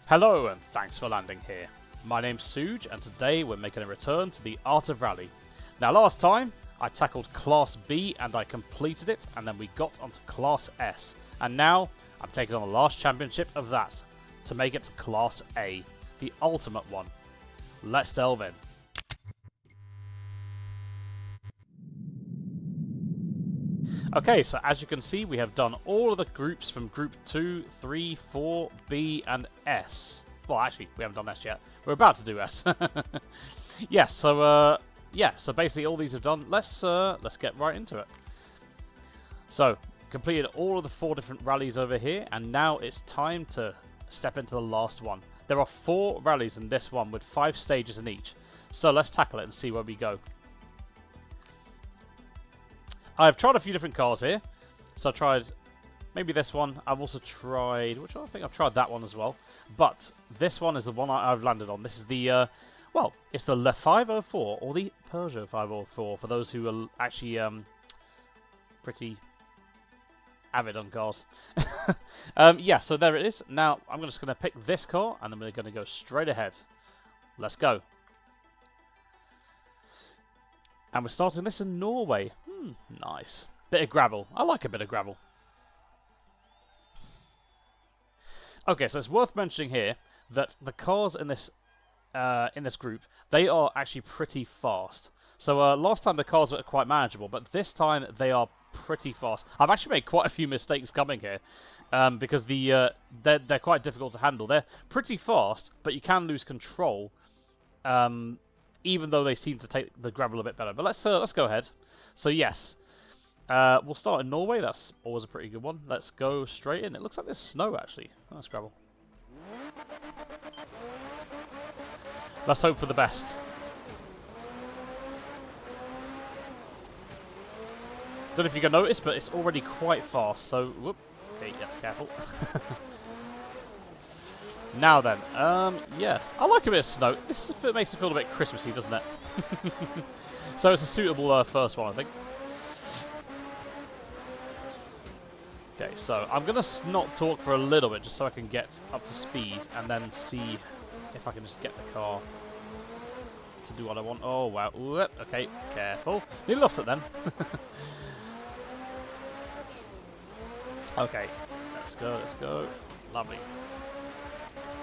Hello and thanks for landing here. My name's Suj and today we're making a return to the Art of Rally. Now last time I tackled Class B and I completed it, and then we got onto Class S, and now I'm taking on the last championship of that to make it to Class A, the ultimate one. Let's delve in. Okay, so as you can see, we have done all of the groups from Group 2, 3, 4, B, and S. Well, actually, we haven't done S yet. We're about to do S. Yes, so, so basically all these have done. Let's get right into it. So, completed all of the 4 different rallies over here, and now it's time to step into the last one. There are 4 rallies in this one with 5 stages in each. So let's tackle it and see where we go. I've tried a few different cars here. So I tried maybe this one. I've also tried, which I think I've tried that one as well. But this one is the one I've landed on. This is the, well, it's the Le 504 or the Peugeot 504 for those who are actually pretty avid on cars. Yeah, so there it is. Now I'm just going to pick this car and then we're going to go straight ahead. Let's go. And we're starting this in Norway. Nice. Bit of gravel. I like a bit of gravel. Okay, so it's worth mentioning here that the cars in this group, they are actually pretty fast. So last time the cars were quite manageable, but this time they are pretty fast. I've actually made quite a few mistakes coming here because they're quite difficult to handle. They're pretty fast, but you can lose control. Even though they seem to take the gravel a bit better. But let's go ahead. So yes, we'll start in Norway. That's always a pretty good one. Let's go straight in. It looks like there's snow actually. Oh, that's gravel. Let's hope for the best. Don't know if you can notice, but it's already quite fast. So, whoop. Okay, yeah, careful. Now then, yeah, I like a bit of snow. This makes it feel a bit Christmassy, doesn't it? So it's a suitable first one, I think. Okay, so I'm going to not talk for a little bit just so I can get up to speed and then see if I can just get the car to do what I want. Oh, wow. Whoop. Okay, careful. Nearly lost it then. Okay, let's go. Lovely.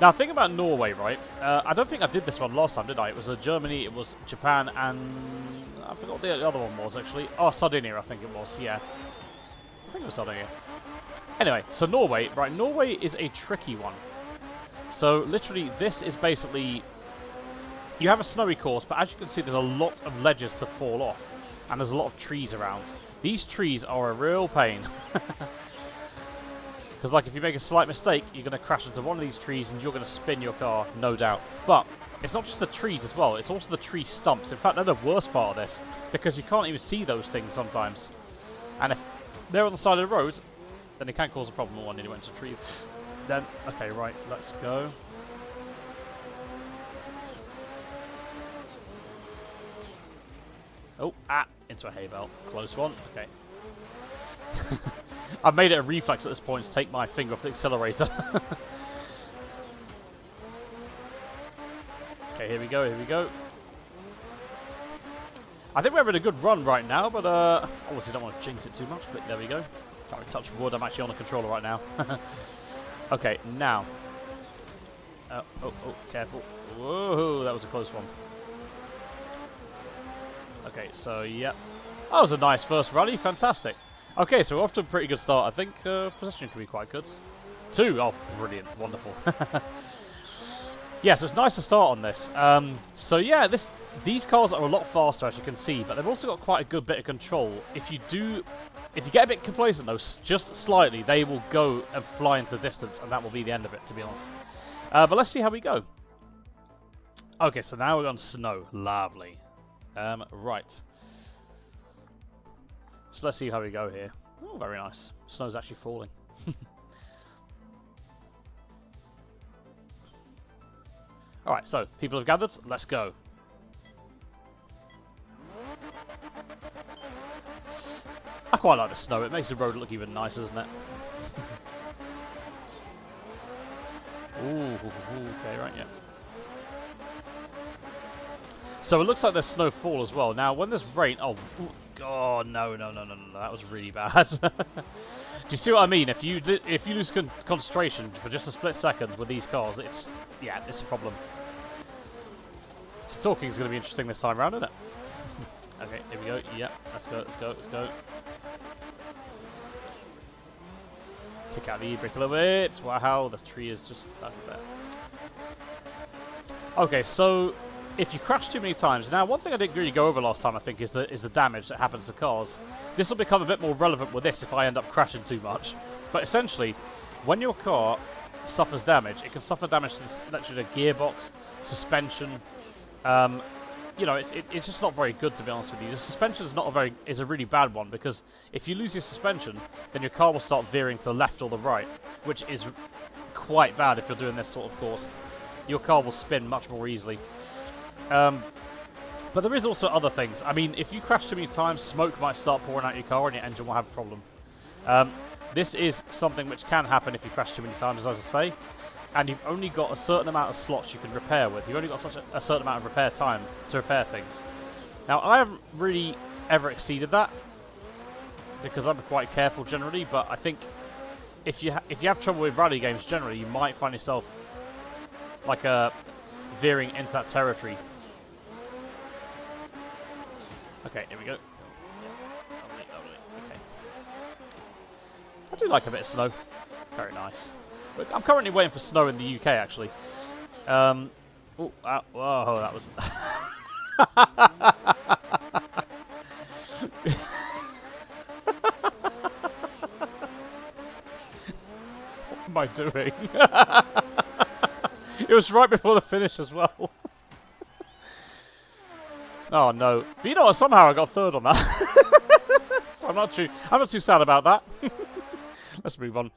Now, think about Norway, right? I don't think I did this one last time, did I? It was Germany, it was Japan, and I forgot what the other one was, actually. Oh, Sardinia, I think it was, yeah. I think it was Sardinia. Anyway, so Norway, right? Norway is a tricky one. So, literally, this is basically... You have a snowy course, but as you can see, there's a lot of ledges to fall off. And there's a lot of trees around. These trees are a real pain. Because, like, if you make a slight mistake, you're going to crash into one of these trees and you're going to spin your car, no doubt. But it's not just the trees as well. It's also the tree stumps. In fact, they're the worst part of this because you can't even see those things sometimes. And if they're on the side of the road, then it can cause a problem when you went to a tree. Then, okay, right, let's go. Oh, into a hay bale. Close one. Okay. I've made it a reflex at this point to take my finger off the accelerator. Okay, here we go. I think we're having a good run right now, but obviously don't want to jinx it too much, but there we go. Can't really touch wood, I'm actually on the controller right now. Okay, now. Oh, careful. Whoa, that was a close one. Okay, so, yeah. That was a nice first rally, fantastic. Okay, so we're off to a pretty good start. I think possession can be quite good. 2. Oh, brilliant. Wonderful. Yeah, so it's nice to start on this. So yeah, these cars are a lot faster, as you can see, but they've also got quite a good bit of control. If you get a bit complacent, though, just slightly, they will go and fly into the distance, and that will be the end of it, to be honest. But let's see how we go. Okay, so now we're on snow. Lovely. Right. So let's see how we go here. Oh, very nice. Snow's actually falling. Alright, so people have gathered. Let's go. I quite like the snow. It makes the road look even nicer, doesn't it? Ooh. Okay, right, yeah. So it looks like there's snowfall as well. Now, when there's rain... Oh, God, no. That was really bad. Do you see what I mean? If you lose concentration for just a split second with these cars, it's a problem. So talking is going to be interesting this time around, isn't it? Okay, here we go. Yeah, let's go. Kick out the e-brake a little bit. Wow, the tree is just that there. Okay, so if you crash too many times... Now, one thing I didn't really go over last time, I think, is the damage that happens to cars. This will become a bit more relevant with this if I end up crashing too much. But essentially, when your car suffers damage, it can suffer damage to the gearbox, suspension. You know, it's just not very good, to be honest with you. The suspension is a really bad one, because if you lose your suspension, then your car will start veering to the left or the right, which is quite bad if you're doing this sort of course. Your car will spin much more easily. But there is also other things. I mean, if you crash too many times, smoke might start pouring out your car and your engine will have a problem. This is something which can happen if you crash too many times, as I say. And you've only got a certain amount of slots you can repair with. You've only got a certain amount of repair time to repair things. Now, I haven't really ever exceeded that, because I'm quite careful generally, but I think if you have trouble with rally games generally, you might find yourself like veering into that territory. Okay, here we go. Lovely. Okay. I do like a bit of snow. Very nice. Look, I'm currently waiting for snow in the UK, actually. Whoa, that was... What am I doing? It was right before the finish as well. Oh, no. But you know what? Somehow I got third on that. So I'm not too sad about that. Let's move on.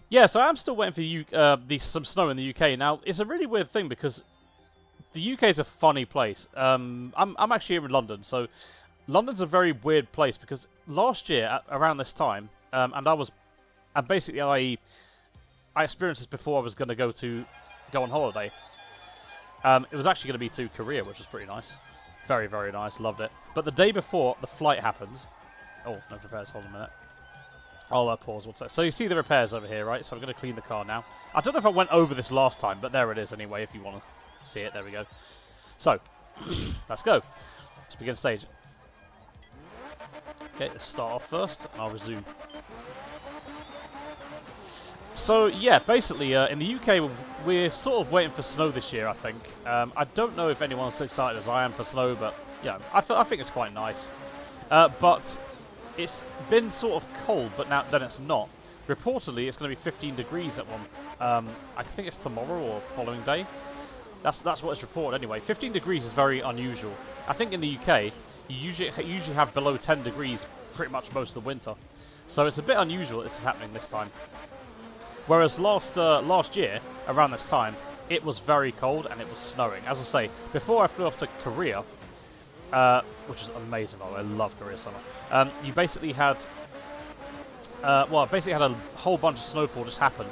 Yeah, so I'm still waiting for some snow in the UK. Now, it's a really weird thing because the UK is a funny place. I'm actually here in London, so London's a very weird place because last year around this time, I experienced this before I was going to go on holiday. It was actually going to be to Korea, which was pretty nice. Very, very nice. Loved it. But the day before the flight happens... Oh, no repairs. Hold on a minute. I'll pause one sec. So you see the repairs over here, right? So I'm going to clean the car now. I don't know if I went over this last time, but there it is anyway, if you want to see it. There we go. So, let's go. Let's begin stage. Okay, let's start off first, and I'll resume. So, yeah, basically, in the UK, we're sort of waiting for snow this year, I think. I don't know if anyone's as excited as I am for snow, but, yeah, I think it's quite nice. But it's been sort of cold, but then it's not. Reportedly, it's going to be 15 degrees at one. I think it's tomorrow or following day. That's what it's reported anyway. 15 degrees is very unusual. I think in the UK, you usually have below 10 degrees pretty much most of the winter. So it's a bit unusual that this is happening this time. Whereas last year, around this time, it was very cold and it was snowing. As I say, before I flew off to Korea, which is amazing, by the way, I love Korea summer. You basically had, a whole bunch of snowfall just happen,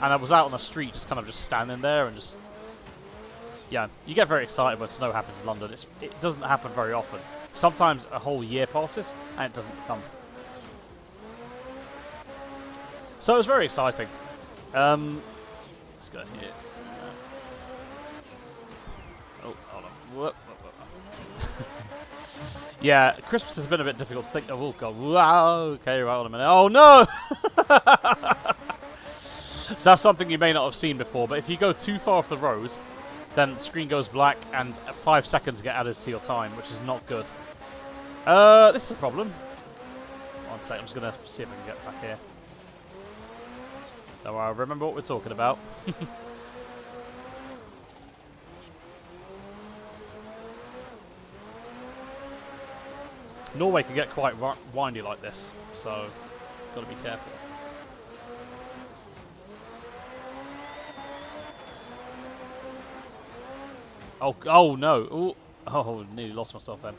and I was out on the street, just standing there, and just, yeah, you get very excited when snow happens in London. It doesn't happen very often. Sometimes a whole year passes and it doesn't come. So it was very exciting. Let's go here. Oh, hold on. Whoop. Yeah, Christmas has been a bit difficult to think of. Oh, God. Wow. Okay, right on a minute. Oh, no! So that's something you may not have seen before, but if you go too far off the road, then the screen goes black and 5 seconds get added to your time, which is not good. This is a problem. One sec, I'm just going to see if I can get back here. So I remember what we're talking about. Norway can get quite windy like this, so got to be careful. Oh no! Ooh. Oh, nearly lost myself then.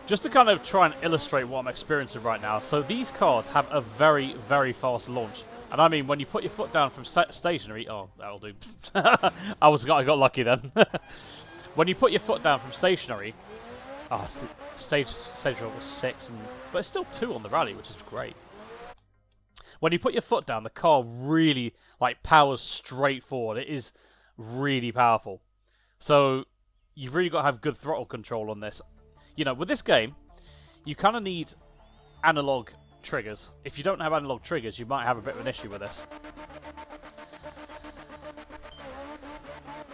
Just to kind of try and illustrate what I'm experiencing right now, so these cars have a very, very fast launch. And I mean, when you put your foot down from stationary... Oh, that'll do. I got lucky then. When you put your foot down from stationary... Oh, stage roll was 6, but it's still 2 on the rally, which is great. When you put your foot down, the car really, like, powers straight forward. It is really powerful. So, you've really got to have good throttle control on this. You know, with this game, you kind of need analog triggers. If you don't have analog triggers, you might have a bit of an issue with this.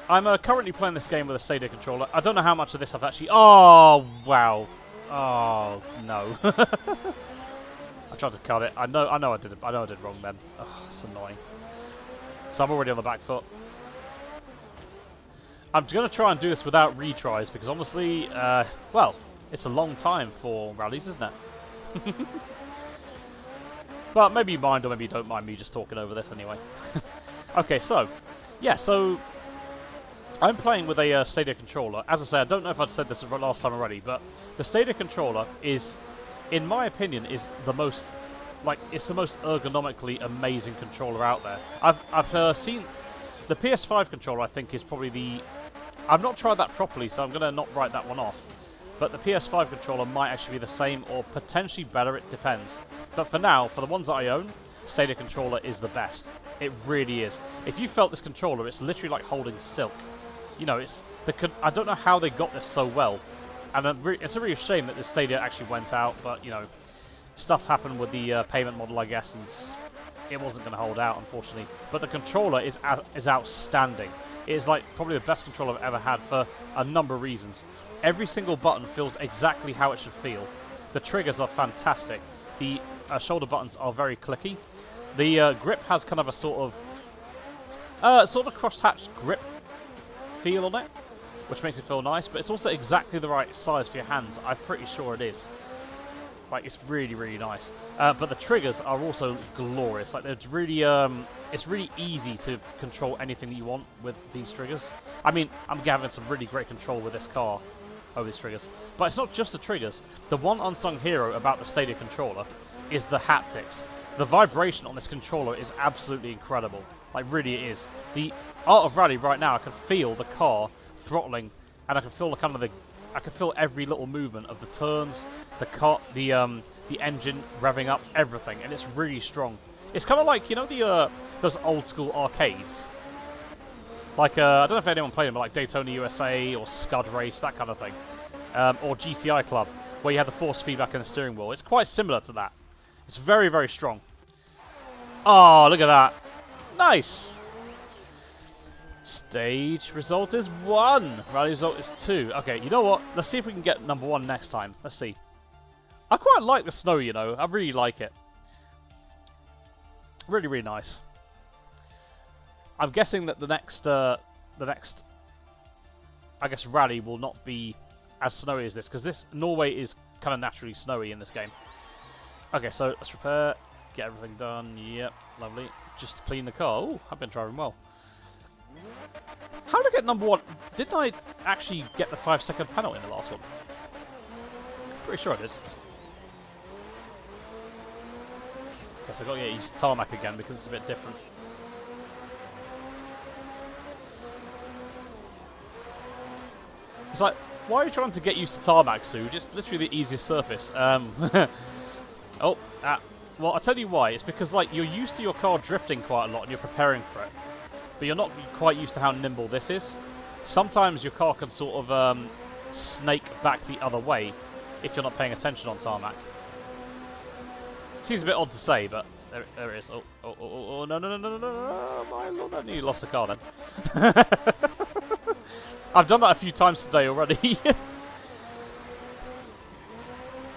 I'm currently playing this game with a Stadia controller. I don't know how much of this I've actually... Oh, wow. Oh, no. I tried to cut it. I know I did wrong then. Oh, it's annoying. So I'm already on the back foot. I'm going to try and do this without retries because honestly, well, it's a long time for rallies, isn't it? But maybe you mind or maybe you don't mind me just talking over this anyway. Okay, so, yeah, so I'm playing with a Stadia controller. As I say, I don't know if I'd said this last time already, but the Stadia controller is, in my opinion, is the most, like, it's the most ergonomically amazing controller out there. I've seen the PS5 controller. I think is probably the. I've not tried that properly, so I'm going to not write that one off. But the PS5 controller might actually be the same or potentially better. It depends. But for now, for the ones that I own, Stadia controller is the best. It really is. If you felt this controller, it's literally like holding silk. You know, it's I don't know how they got this so well, and it's a real shame that the Stadia actually went out. But you know, stuff happened with the payment model, I guess, and it wasn't going to hold out, unfortunately. But the controller is outstanding. It is like probably the best controller I've ever had for a number of reasons. Every single button feels exactly how it should feel. The triggers are fantastic. The shoulder buttons are very clicky. The grip has kind of a sort of cross-hatched grip feel on it, which makes it feel nice. But it's also exactly the right size for your hands. I'm pretty sure it is. Like, it's really, really nice. But the triggers are also glorious. Like, it's really easy to control anything that you want with these triggers. I mean, I'm having some really great control with this car over these triggers. But it's not just the triggers. The one unsung hero about the Stadia controller is the haptics. The vibration on this controller is absolutely incredible. Like, really it is. The Art of Rally right now, I can feel the car throttling, and I can feel I can feel every little movement of the turns, the car, the engine revving up, everything, and it's really strong. It's kind of like, you know, those old school arcades. Like, I don't know if anyone played them, but like Daytona USA or Scud Race, that kind of thing. Or GTI Club, where you have the force feedback in the steering wheel. It's quite similar to that. It's very, very strong. Oh, look at that. Nice. Stage result is 1. Rally result is 2. Okay, you know what? Let's see if we can get number 1 next time. Let's see. I quite like the snow, you know. I really like it. Really, really nice. I'm guessing that the next, I guess, rally will not be as snowy as this, because this Norway is kind of naturally snowy in this game. Okay, so let's repair, get everything done. Yep, lovely. Just clean the car. Oh, I've been driving well. How did I get number 1? Didn't I actually get the 5-second penalty in the last one? Pretty sure I did. Guess I got to get used to tarmac again because it's a bit different. It's like, why are you trying to get used to tarmac, Suj? It's literally the easiest surface. Well, I'll tell you why. It's because, like, you're used to your car drifting quite a lot and you're preparing for it. But you're not quite used to how nimble this is. Sometimes your car can sort of snake back the other way if you're not paying attention on tarmac. Seems a bit odd to say, but there it is. Oh, no, my lord, I nearly lost the car then. I've done that a few times today already.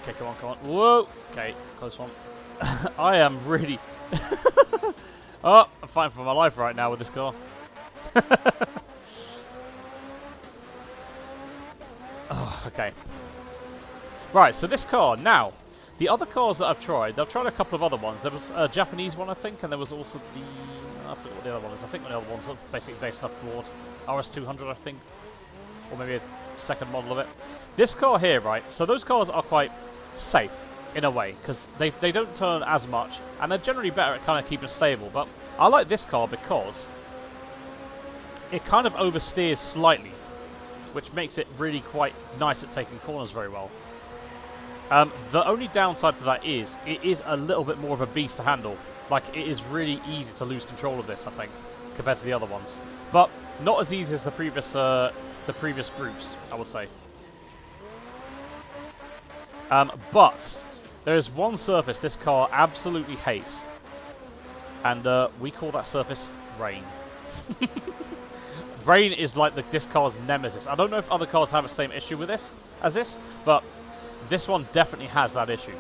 Okay, come on. Whoa. Okay, close one. I am really... Oh, I'm fighting for my life right now with this car. Oh, okay. Right, so this car, now, the other cars that I've tried a couple of other ones. There was a Japanese one, I think, and there was also the... I forget what the other one is. I think one of the other ones are basically based on a Ford RS200, I think. or maybe a second model of it. This car here, right, so those cars are quite safe in a way, because they don't turn as much, and they're generally better at kind of keeping stable, but I like this car because it kind of oversteers slightly, which makes it really quite nice at taking corners very well. The only downside to that is, it is a little bit more of a beast to handle. Like, it is really easy to lose control of this, I think, compared to the other ones. But not as easy as the previous groups, I would say. But there is one surface this car absolutely hates, and we call that surface rain. Rain is like this car's nemesis. I don't know if other cars have the same issue with this as this, but this one definitely has that issue.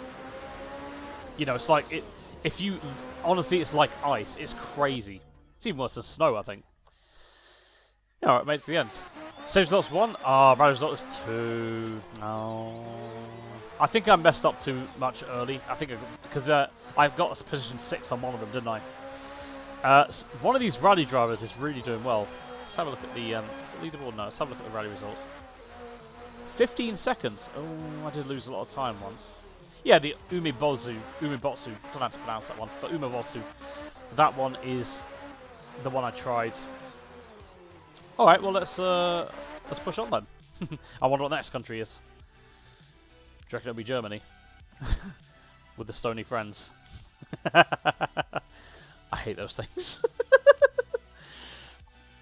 You know, it's like if you honestly, it's like ice. It's crazy. It's even worse than snow, I think. Alright, made it to the end. Save results 1. Rally result is 2. Oh. I think I messed up too much early. I think because I've got a position 6 on one of them, didn't I? One of these rally drivers is really doing well. Let's have a look at the is it leaderboard? No, let's have a look at the rally results. 15 seconds. Oh, I did lose a lot of time once. Yeah, the Umibotsu. Don't know how to pronounce that one, but Umibotsu. That one is the one I tried. All right, well let's push on then. I wonder what the next country is. Do you reckon it'll be Germany? With the stony friends. I hate those things.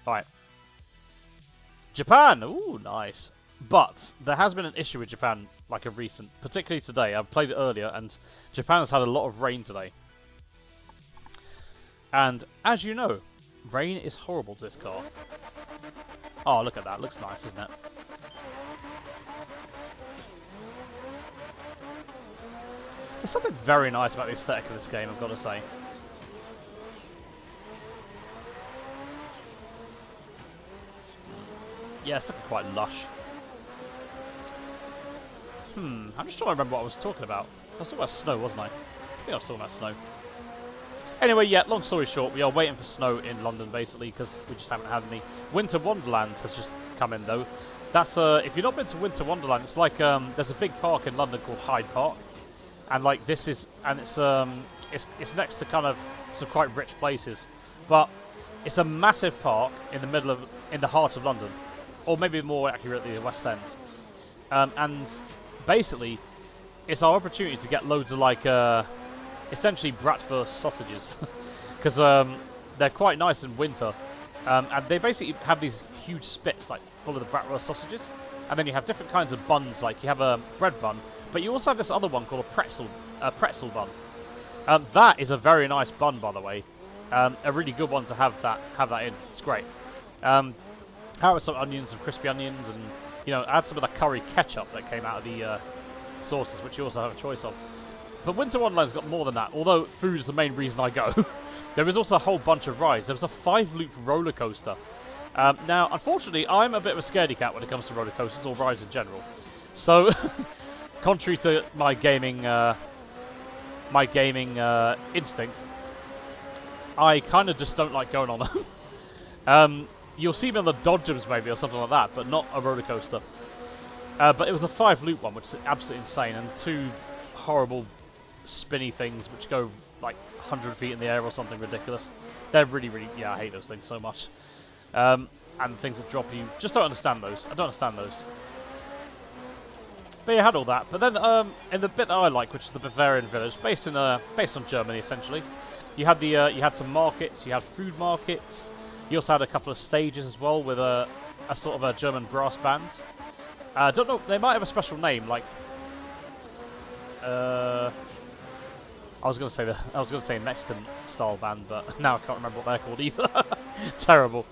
Alright. Japan! Ooh, nice. But there has been an issue with Japan, like a recent, particularly today. I've played it earlier, and Japan has had a lot of rain today. And as you know, rain is horrible to this car. Oh, look at that. Looks nice, isn't it? There's something very nice about the aesthetic of this game, I've got to say. Yeah, it's looking quite lush. I'm just trying to remember what I was talking about. I was talking about snow, wasn't I? I think I was talking about snow. Anyway, yeah, long story short, we are waiting for snow in London, basically, because we just haven't had any. Winter Wonderland has just come in, though. That's, if you've not been to Winter Wonderland, it's like, there's a big park in London called Hyde Park. And like this is, and it's next to kind of some quite rich places, but it's a massive park in the heart of London, or maybe more accurately the West End. And basically, it's our opportunity to get loads of like essentially bratwurst sausages, because they're quite nice in winter, and they basically have these huge spits like full of the bratwurst sausages, and then you have different kinds of buns, like you have a bread bun. But you also have this other one called a pretzel bun. That is a very nice bun, by the way. A really good one to have that in. It's great. How about some onions, some crispy onions, and add some of the curry ketchup that came out of the sauces, which you also have a choice of. But Winter Wonderland's got more than that. Although food is the main reason I go, there is also a whole bunch of rides. There was a 5-loop roller coaster. Now, unfortunately, I'm a bit of a scaredy cat when it comes to roller coasters or rides in general. So. Contrary to my gaming instinct, I kind of just don't like going on them. You'll see me on the Dodgems maybe or something like that, but not a roller coaster. But it was a 5-loop one, which is absolutely insane, and 2 horrible spinny things which go like 100 feet in the air or something ridiculous. They're really, really, yeah, I hate those things so much. And things that drop you, just don't understand those. I don't understand those. But you had all that. But then in the bit that I like, which is the Bavarian village, based on Germany essentially, you had some markets, you had food markets. You also had a couple of stages as well with a sort of a German brass band. I don't know, they might have a special name, like I was gonna say Mexican style band, but now I can't remember what they're called either. Terrible.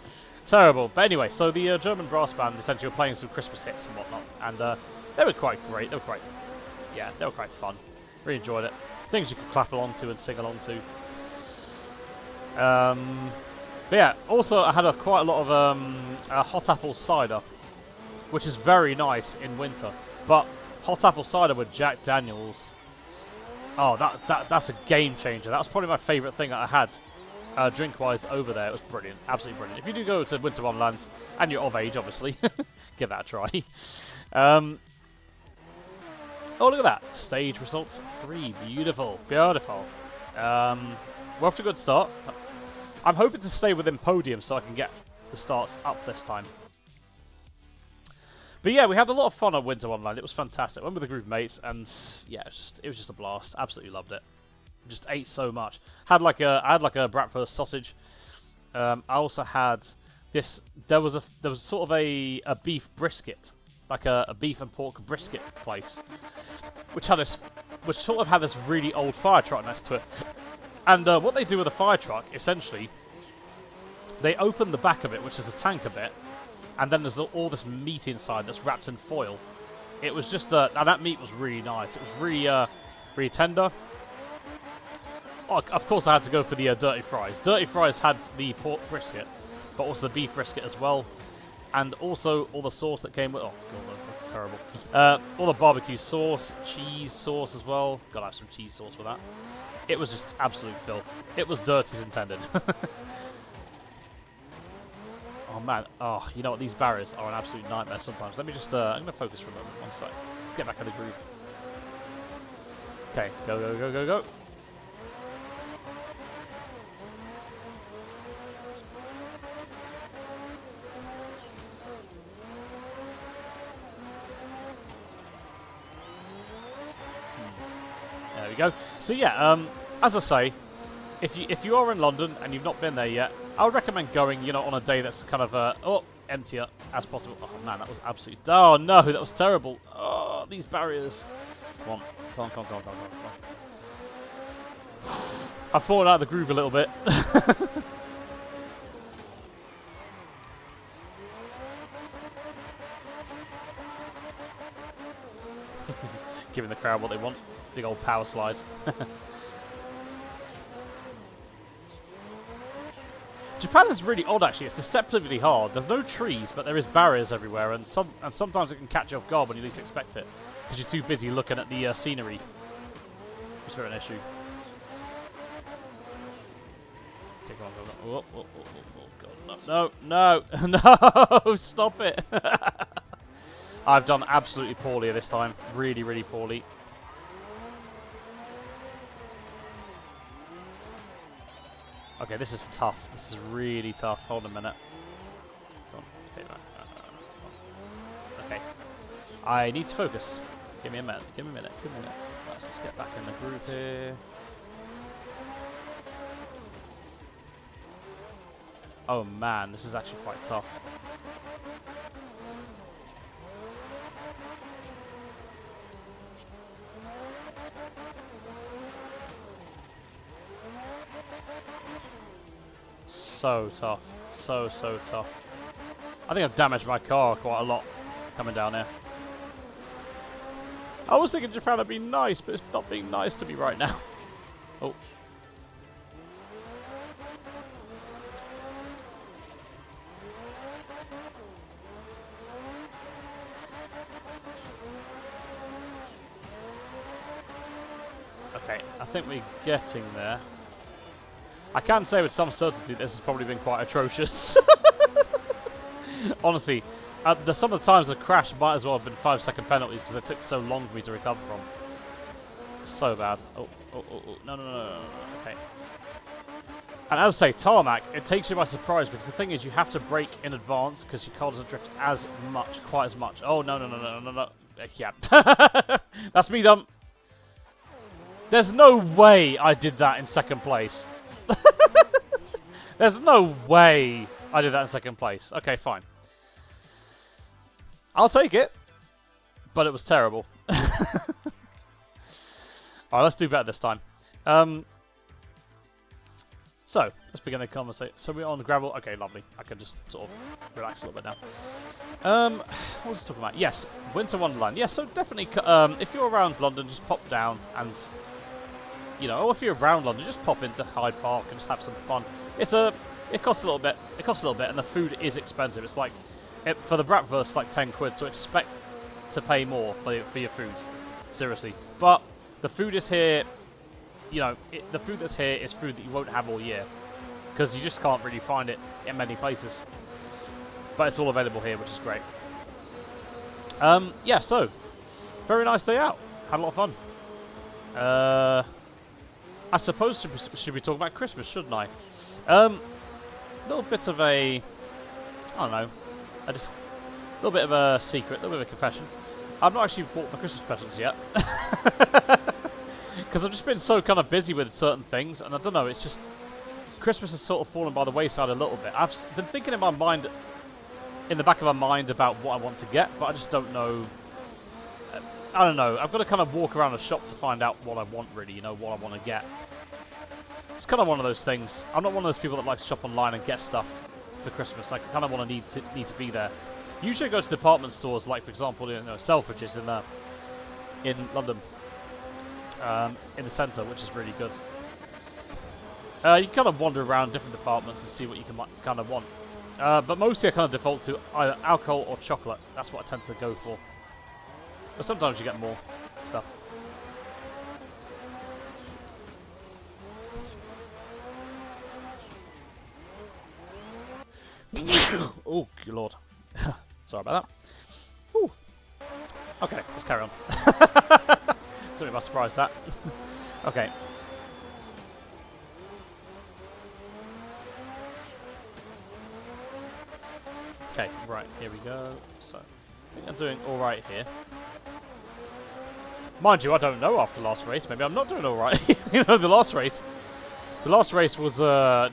But anyway, so the German brass band essentially were playing some Christmas hits and whatnot, and they were quite great. They were quite fun. Really enjoyed it. Things you could clap along to and sing along to. But yeah, also I had quite a lot of hot apple cider, which is very nice in winter. But hot apple cider with Jack Daniels, oh, that's a game changer. That was probably my favourite thing that I had drink-wise over there. It was brilliant. Absolutely brilliant. If you do go to Winter Wonderland, and you're of age, obviously, give that a try. Oh, look at that. Stage results 3. Beautiful. Beautiful. We're off to a good start. I'm hoping to stay within podium so I can get the starts up this time. But yeah, we had a lot of fun on Winter Wonderland. It was fantastic. Went with a group of mates, and yeah, it was just a blast. Absolutely loved it. Just ate so much. I had like a breakfast sausage. I also had this. There was sort of a beef brisket, like a beef and pork brisket place, which sort of had this really old fire truck next to it. And what they do with a fire truck, essentially, they open the back of it, which is a tank a bit, and then there's all this meat inside that's wrapped in foil. It was just, and that meat was really nice. It was really tender. Oh, of course, I had to go for the dirty fries. Dirty fries had the pork brisket, but also the beef brisket as well, and also all the sauce that came with. Oh god, that's terrible. All the barbecue sauce, cheese sauce as well. Gotta have some cheese sauce for that. It was just absolute filth. It was dirty as intended. Oh man, oh, you know what, these barriers are an absolute nightmare sometimes. Let me just, I'm going to focus for a moment, one sec. Let's get back in the groove. Okay, go, go, go, go, go. There we go. So yeah, as I say, if you are in London and you've not been there yet, I would recommend going, you know, on a day that's kind of emptier as possible. Oh man, that was absolutely. Oh no, that was terrible. Oh, these barriers. Come on, come on, come on, come on, come on, come on. I've fallen out of the groove a little bit. Giving the crowd what they want. Big old power slides. Japan is really odd, actually. It's deceptively hard. There's no trees, but there is barriers everywhere, and sometimes it can catch you off guard when you least expect it, because you're too busy looking at the scenery. Which is very an issue. Okay, go on, go on. Oh, God. No, no, stop it. I've done absolutely poorly this time. Really, really poorly. Okay, this is tough. This is really tough. Hold a minute. Okay, okay. I need to focus. Give me a minute. Give me a minute. Give me a minute. Right, so let's get back in the groove here. Oh man, this is actually quite tough. So tough. So tough. I think I've damaged my car quite a lot coming down here. I was thinking Japan would be nice, but it's not being nice to me right now. Oh. Okay, I think we're getting there. I can say with some certainty this has probably been quite atrocious. Honestly, some of the times the crash might as well have been 5-second penalties because it took so long for me to recover from. So bad. Oh, no. Okay. And as I say, tarmac, it takes you by surprise because the thing is you have to brake in advance because your car doesn't drift as much, quite as much. Oh, no. Yeah. That's me done. There's no way I did that in second place. There's no way I did that in second place. Okay, fine. I'll take it. But it was terrible. Alright, let's do better this time. So, let's begin the conversation. So we're on the gravel. Okay, lovely. I can just sort of relax a little bit now. What was I talking about? Yes, Winter Wonderland. Yes, so definitely, if you're around London, just pop down and... You know, or if you're around London, just pop into Hyde Park and just have some fun. It costs a little bit. It costs a little bit, and the food is expensive. It's like for the bratwurst, like 10 quid. So expect to pay more for your food, seriously. But the food is here. You know, the food that's here is food that you won't have all year. because you just can't really find it in many places. But it's all available here, which is great. Yeah, so very nice day out. Had a lot of fun. I suppose should we talk about Christmas, shouldn't I? Little bit of a, I don't know, a little bit of a secret, a little bit of a confession. I've not actually bought my Christmas presents yet. Because I've just been so kind of busy with certain things, and I don't know, it's just, Christmas has sort of fallen by the wayside a little bit. I've been thinking in my mind, in the back of my mind, about what I want to get, but I just don't know. I don't know, I've got to kind of walk around the shop to find out what I want, really, you know, what I want to get. It's kind of one of those things. I'm not one of those people that likes to shop online and get stuff for Christmas. I kind of want to need to be there. Usually I go to department stores, like for example, you know, Selfridges in London, in the centre, which is really good. You can kind of wander around different departments and see what you can kind of want. But mostly I kind of default to either alcohol or chocolate. That's what I tend to go for. But sometimes you get more stuff. Oh, good lord. Sorry about that. Ooh. Okay, let's carry on. Took me by surprise, that. Okay. Okay, right, here we go. So, I think I'm doing alright here. Mind you, I don't know after the last race. Maybe I'm not doing alright. You know, the last race was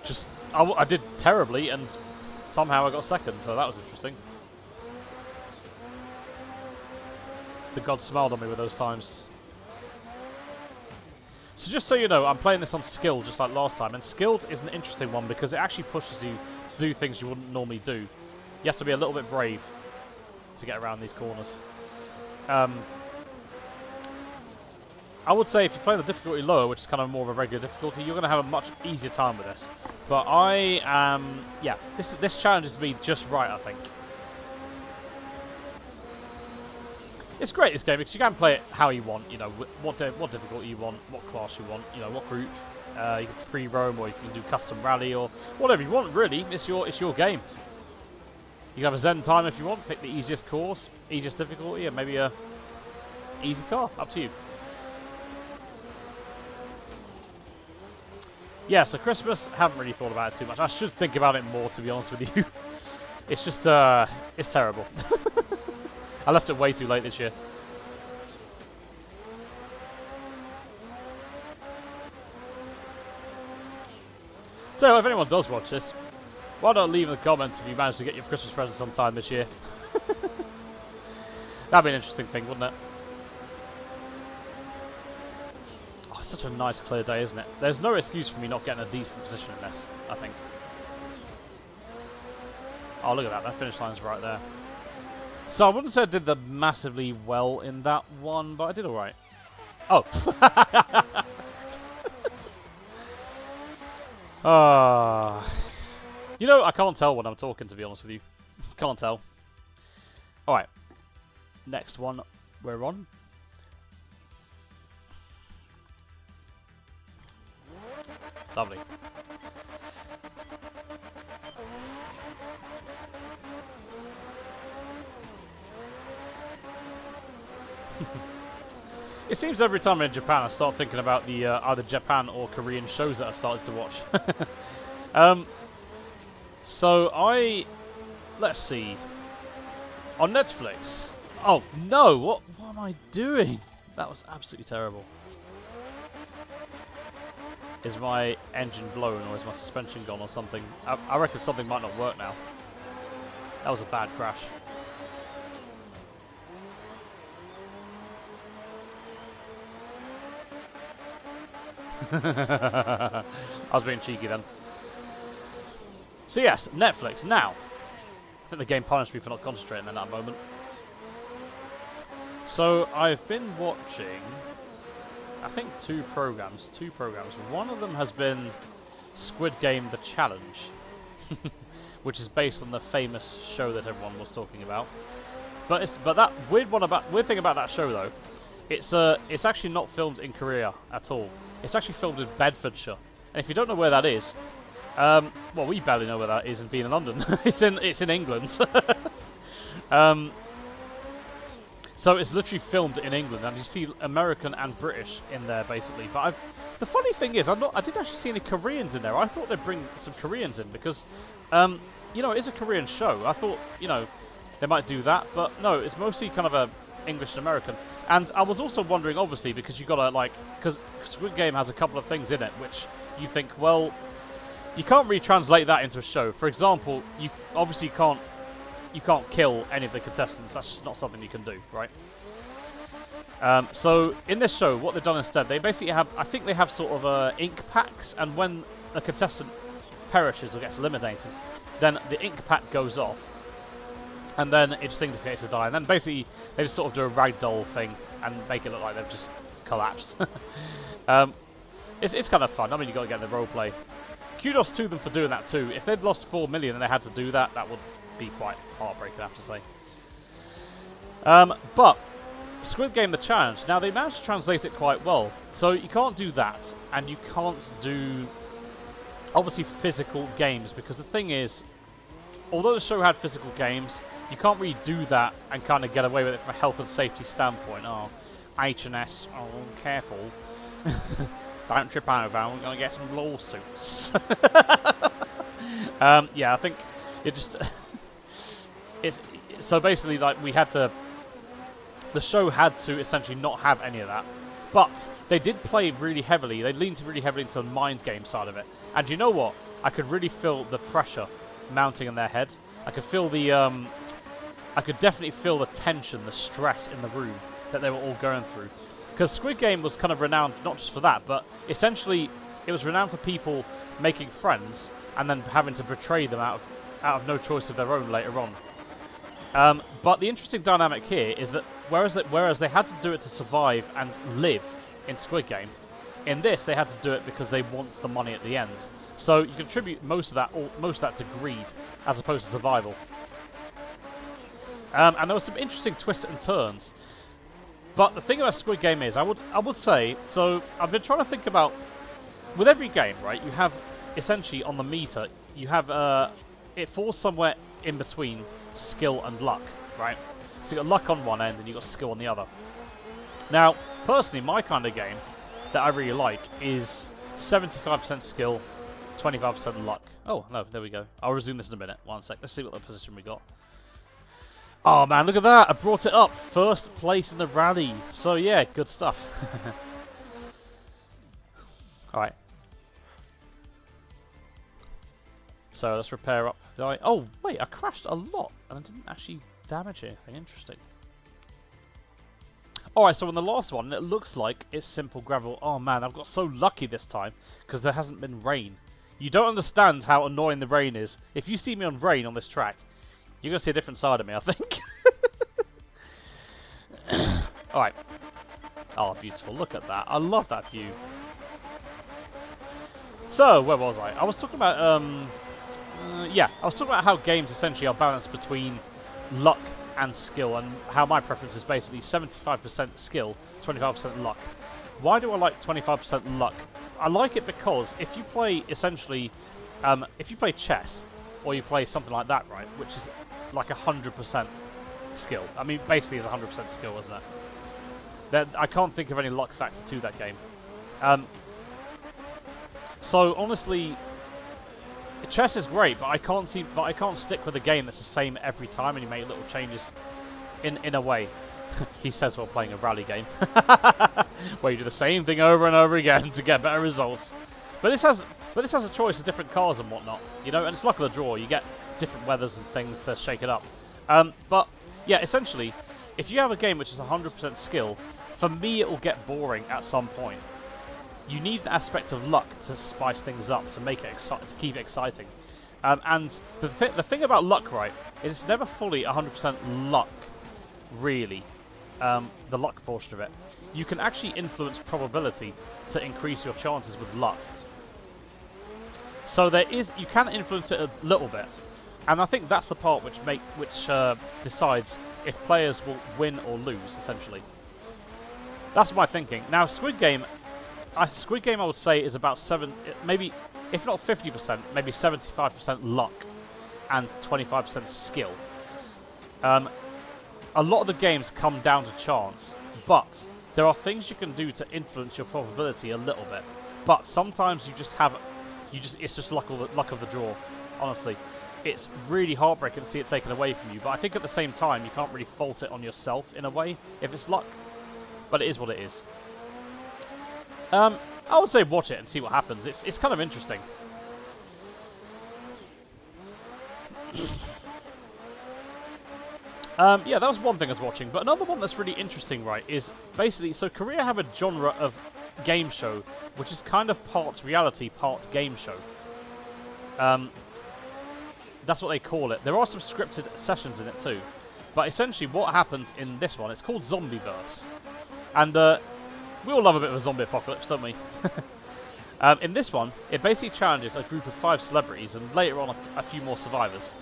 just... I did terribly, and somehow I got second, so that was interesting. The gods smiled on me with those times. So just so you know, I'm playing this on Skilled, just like last time. And Skilled is an interesting one because it actually pushes you to do things you wouldn't normally do. You have to be a little bit brave to get around these corners. I would say if you play the difficulty lower, which is kind of more of a regular difficulty, you're going to have a much easier time with this. But I am... yeah, this challenges me just right, I think. It's great, this game, because you can play it how you want, you know, what difficulty you want, what class you want, you know, what group. You can free roam, or you can do custom rally, or whatever you want, really. It's your game. You can have a Zen time if you want, pick the easiest course, easiest difficulty, and maybe a easy car, up to you. Yeah, so Christmas, haven't really thought about it too much. I should think about it more, to be honest with you. It's just, it's terrible. I left it way too late this year. So, if anyone does watch this, why not leave in the comments if you managed to get your Christmas presents on time this year? That'd be an interesting thing, wouldn't it? Oh, it's such a nice clear day, isn't it? There's no excuse for me not getting a decent position in this, I think. Oh, look at that. That finish line's right there. So I wouldn't say I did massively well in that one, but I did alright. Oh. You know, I can't tell when I'm talking, to be honest with you. Can't tell. Alright. Next one we're on. Lovely. It seems every time I'm in Japan I start thinking about the either Japan or Korean shows that I started to watch. Let's see. On Netflix. Oh no, what am I doing? That was absolutely terrible. Is my engine blown or is my suspension gone or something? I reckon something might not work now. That was a bad crash. I was being cheeky then. So yes, Netflix. Now, I think the game punished me for not concentrating in that moment. So I've been watching, I think two programs. One of them has been Squid Game: The Challenge, which is based on the famous show that everyone was talking about. But that weird thing about that show though, it's actually not filmed in Korea at all. It's actually filmed in Bedfordshire. And if you don't know where that is, Well, we barely know where that is, being in London. it's in England. So it's literally filmed in England, and you see American and British in there basically. But the funny thing is, I didn't actually see any Koreans in there. I thought they'd bring some Koreans in because, you know, it is a Korean show. I thought, you know, they might do that, but no, it's mostly kind of a English and American. And I was also wondering, obviously, because you gotta because Squid Game has a couple of things in it which you think, well, you can't really translate that into a show. For example, you obviously can't kill any of the contestants. That's just not something you can do, right? So in this show, what they've done instead, they basically have, I think they have sort of ink packs, and when a contestant perishes or gets eliminated, then the ink pack goes off, and then it just indicates to die. And then basically they just sort of do a ragdoll thing and make it look like they've just collapsed. It's kind of fun. I mean, you got to get the role play. Kudos to them for doing that too. If they'd lost 4 million and they had to do that, that would be quite heartbreaking, I have to say. But Squid Game: The Challenge. Now they managed to translate it quite well. So you can't do that, and you can't do obviously physical games, because the thing is, although the show had physical games, you can't really do that and kind of get away with it from a health and safety standpoint. Oh, H&S, oh, careful. Don't trip over, we're going to get some lawsuits. Yeah, I think it just... so basically, like, we had to... The show had to essentially not have any of that. But they did play really heavily. They leaned really heavily into the mind game side of it. And you know what? I could really feel the pressure mounting in their head. I could feel the... I could definitely feel the tension, the stress in the room that they were all going through. Because Squid Game was kind of renowned not just for that, but essentially it was renowned for people making friends and then having to betray them out of no choice of their own later on. But the interesting dynamic here is that whereas they had to do it to survive and live in Squid Game, in this they had to do it because they want the money at the end. So you can attribute most of that to greed as opposed to survival. And there were some interesting twists and turns. But the thing about Squid Game is, I would say, so I've been trying to think about, with every game, right, you have, essentially, on the meter, you have, it falls somewhere in between skill and luck, right? So you've got luck on one end and you've got skill on the other. Now, personally, my kind of game that I really like is 75% skill, 25% luck. Oh, no, there we go. I'll resume this in a minute. One sec. Let's see what the position we got. Oh man, look at that! I brought it up. First place in the rally. So yeah, good stuff. Alright. So let's repair up. Oh wait, I crashed a lot and I didn't actually damage anything. Interesting. Alright, so on the last one, it looks like it's simple gravel. Oh man, I've got so lucky this time because there hasn't been rain. You don't understand how annoying the rain is. If you see me on rain on this track, you're going to see a different side of me, I think. Alright. Oh, beautiful. Look at that. I love that view. So, where was I? I was talking about, yeah, I was talking about how games essentially are balanced between luck and skill, and how my preference is basically 75% skill, 25% luck. Why do I like 25% luck? I like it because if you play, essentially, if you play chess, or you play something like that, right, which is like 100% skill. I mean, basically it's 100% skill, isn't it? I can't think of any luck factor to that game. So honestly, chess is great, but I can't stick with a game that's the same every time, and you make little changes in a way. He says while playing a rally game, where you do the same thing over and over again to get better results. But this has a choice of different cars and whatnot, you know, and it's luck of the draw. You get different weathers and things to shake it up. But yeah, essentially, if you have a game which is 100% skill, for me it will get boring at some point. You need the aspect of luck to spice things up, to make it to keep it exciting. And the thing about luck, right, is it's never fully 100% luck, really. The luck portion of it. You can actually influence probability to increase your chances with luck. So you can influence it a little bit, and I think that's the part which decides if players will win or lose. Essentially, that's my thinking. Now, Squid Game, I would say is about 7, maybe if not 50%, maybe 75% luck and 25% skill. A lot of the games come down to chance, but there are things you can do to influence your probability a little bit. But sometimes you just have, it's just luck of the draw. Honestly, it's really heartbreaking to see it taken away from you. But I think at the same time, you can't really fault it on yourself in a way if it's luck. But it is what it is. I would say watch it and see what happens. It's kind of interesting. Yeah, that was one thing I was watching. But another one that's really interesting, right, is basically, so Korea have a genre of game show, which is kind of part reality, part game show. That's what they call it. There are some scripted sessions in it too. But essentially what happens in this one, it's called Zombieverse. And we all love a bit of a zombie apocalypse, don't we? In this one, it basically challenges a group of 5 celebrities and later on a few more survivors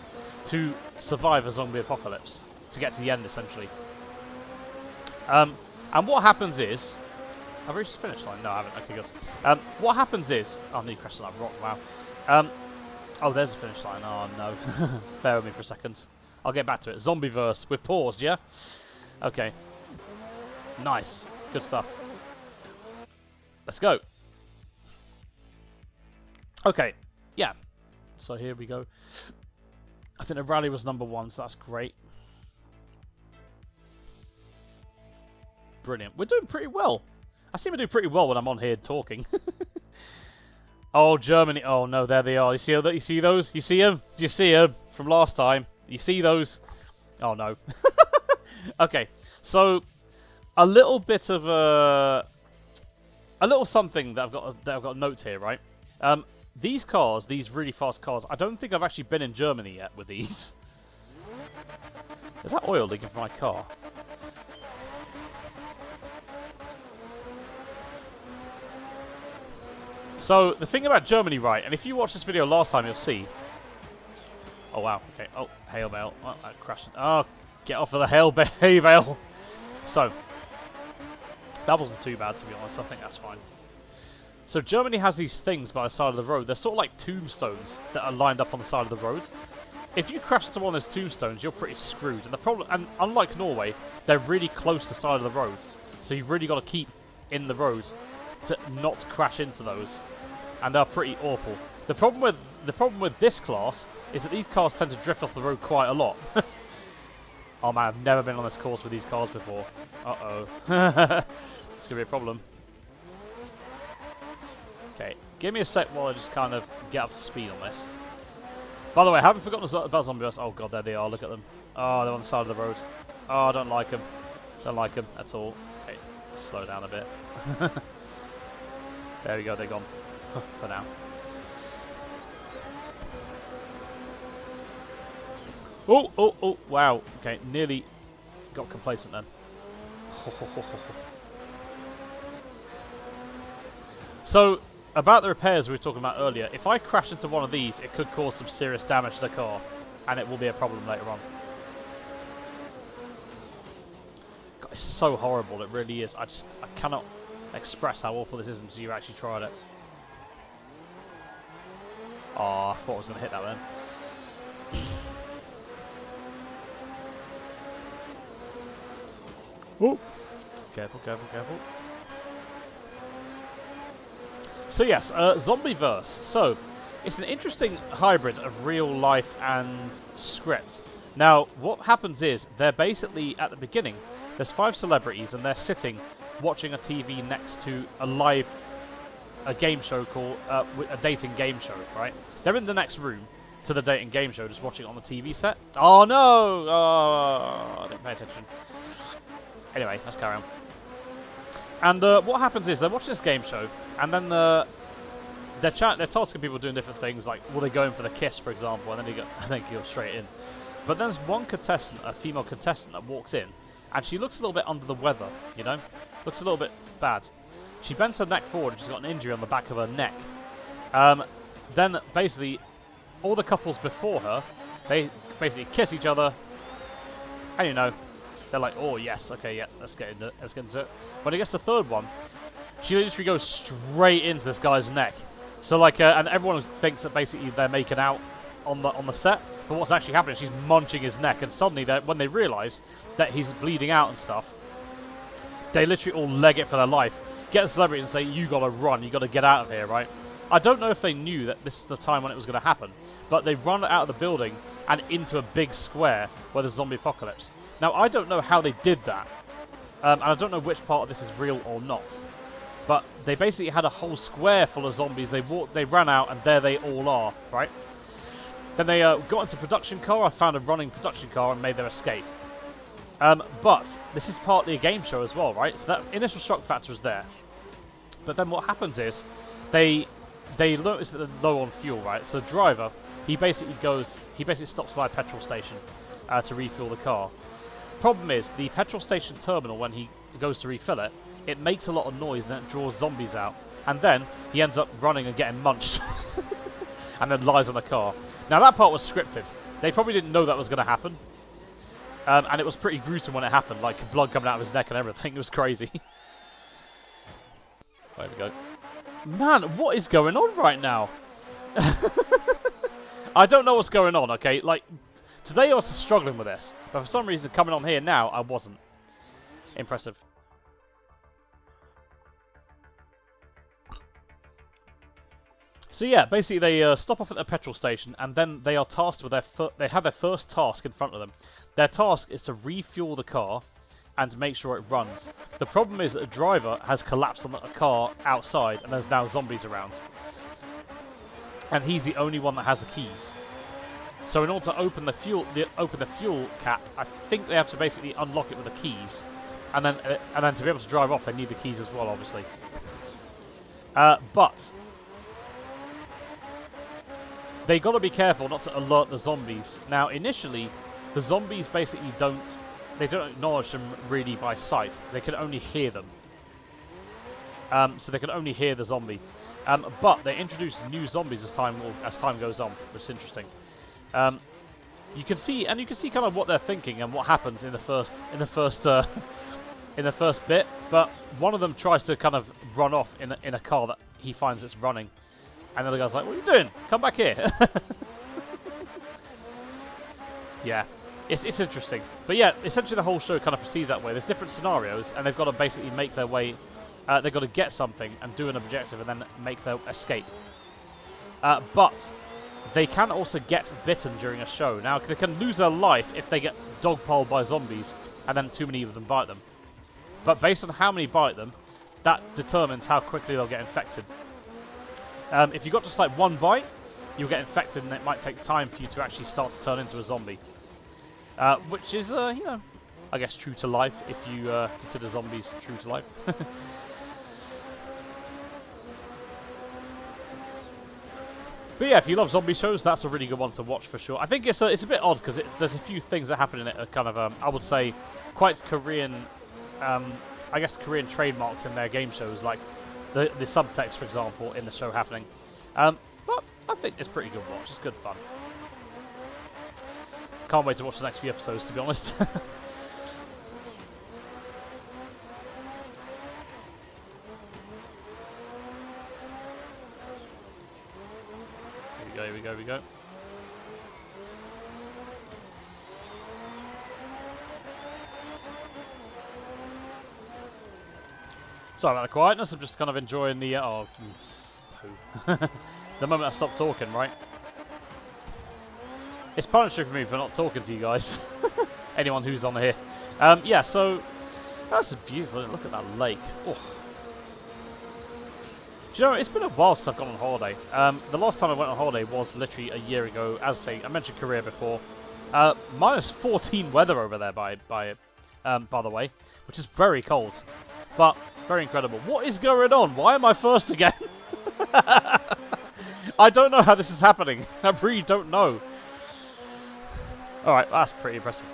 to survive a zombie apocalypse, to get to the end, essentially. And what happens is... Have I reached the finish line? No, I haven't. Okay, good. What happens is... Oh, I need to crash on that rock, wow. Oh, there's the finish line. Oh, no. Bear with me for a second. I'll get back to it. Zombieverse. We've paused, yeah? Okay. Nice. Good stuff. Let's go. Okay. Yeah. So here we go. I think the rally was number 1, so that's great. Brilliant. We're doing pretty well. I seem to do pretty well when I'm on here talking. Oh, Germany. Oh, no, there they are. You see those? You see them? Do you see them from last time? You see those? Oh, no. Okay. So, a little bit of a little something that I've got notes here, right? These cars, these really fast cars, I don't think I've actually been in Germany yet with these. Is that oil leaking from my car? So, the thing about Germany, right, and if you watched this video last time, you'll see... Oh, wow, okay. Oh, hail bale. Oh, that crashed. Oh, get off of the hail bale. So, that wasn't too bad, to be honest. I think that's fine. So, Germany has these things by the side of the road. They're sort of like tombstones that are lined up on the side of the road. If you crash into one of those tombstones, you're pretty screwed. And the problem, and unlike Norway, they're really close to the side of the road. So, you've really got to keep in the road to not crash into those, and they're pretty awful. The problem with this class is that these cars tend to drift off the road quite a lot. Oh man, I've never been on this course with these cars before. Uh-oh. It's gonna be a problem. Okay, give me a sec while I just kind of get up to speed on this. By the way, I haven't forgotten about Zombieverse. Oh god, there they are, look at them. Oh, they're on the side of the road. Oh, I don't like them. Don't like them at all. Okay, slow down a bit. There we go, they're gone. For now. Oh, oh, oh, wow. Okay, nearly got complacent then. So, about the repairs we were talking about earlier, if I crash into one of these, it could cause some serious damage to the car, and it will be a problem later on. God, it's so horrible, it really is. I cannot express how awful this is until you actually tried it. Oh, I thought I was going to hit that then. Oh! Careful, careful, careful. So yes, Zombieverse. So, it's an interesting hybrid of real life and script. Now, what happens is, they're basically, at the beginning, there's 5 celebrities and they're sitting watching a TV next to a game show called a dating game show, right? They're in the next room to the dating game show, just watching it on the TV set. Oh no! Oh, I didn't pay attention. Anyway, let's carry on. And what happens is they're watching this game show, and then they're tasking people doing different things, like will they go in for the kiss, for example, and then they go straight in. But there's one contestant, a female contestant, that walks in, and she looks a little bit under the weather, you know? Looks a little bit bad. She bends her neck forward and she's got an injury on the back of her neck. Then, basically, all the couples before her, they basically kiss each other. And, you know, they're like, oh, yes, okay, yeah, let's get into it. When it gets to the third one, she literally goes straight into this guy's neck. So like, and everyone thinks that basically they're making out on the set, but what's actually happening is she's munching his neck, and suddenly when they realise that he's bleeding out and stuff, they literally all leg it for their life, get the celebrity and say, you gotta run, you gotta get out of here, right? I don't know if they knew that this is the time when it was going to happen, but they run out of the building and into a big square where there's zombie apocalypse. Now, I don't know how they did that, and I don't know which part of this is real or not, but they basically had a whole square full of zombies. They ran out, and there they all are, right? Then they got into production car. I found a running production car and made their escape. But this is partly a game show as well, right? So that initial shock factor is there. But then what happens is they notice that they're low on fuel, right? So the driver, he basically stops by a petrol station to refuel the car. Problem is, the petrol station terminal, when he goes to refill it, it makes a lot of noise and it draws zombies out. And then he ends up running and getting munched. And then lies on the car. Now that part was scripted. They probably didn't know that was going to happen. And it was pretty gruesome when it happened, like blood coming out of his neck and everything. It was crazy. There we go. Man, what is going on right now? I don't know what's going on, okay? Like, today I was struggling with this, but for some reason coming on here now, I wasn't. Impressive. So yeah, basically they stop off at the petrol station, and then they are tasked with they have their first task in front of them. Their task is to refuel the car and make sure it runs. The problem is that the driver has collapsed on the car outside, and there's now zombies around. And he's the only one that has the keys. So in order to open the fuel cap, I think they have to basically unlock it with the keys, and then to be able to drive off, they need the keys as well, obviously. But they got to be careful not to alert the zombies. Now, initially, the zombies basically don't acknowledge them really by sight. They can only hear them. So they can only hear the zombie. But they introduce new zombies as time goes on, which is interesting. You can see kind of what they're thinking and what happens in the first bit. But one of them tries to kind of run off in a car that he finds that's running, and the other guy's like, "What are you doing? Come back here!" Yeah. It's interesting. But yeah, essentially the whole show kind of proceeds that way. There's different scenarios, and they've got to basically make their way. They've got to get something and do an objective and then make their escape. But they can also get bitten during a show. Now, they can lose their life if they get dogpiled by zombies and then too many of them bite them. But based on how many bite them, that determines how quickly they'll get infected. If you got just like one bite, you'll get infected, and it might take time for you to actually start to turn into a zombie. Which is, you know, I guess true to life, if you consider zombies true to life. But yeah, if you love zombie shows, that's a really good one to watch for sure. I think it's a bit odd because there's a few things that happen in it that are kind of, I would say, quite Korean, I guess Korean trademarks in their game shows, like the subtext, for example, in the show happening. But I think it's pretty good watch. It's good fun. Can't wait to watch the next few episodes, to be honest. Here we go. Sorry about the quietness, I'm just kind of enjoying the... the moment I stop talking, right? It's punishing for me for not talking to you guys. Anyone who's on here. Yeah, so... That's beautiful. Look at that lake. Oh. Do you know, it's been a while since I've gone on holiday. The last time I went on holiday was literally a year ago. As I say, I mentioned Korea before. Minus 14 weather over there, by the way. Which is very cold. But very incredible. What is going on? Why am I first again? I don't know how this is happening. I really don't know. Alright, that's pretty impressive.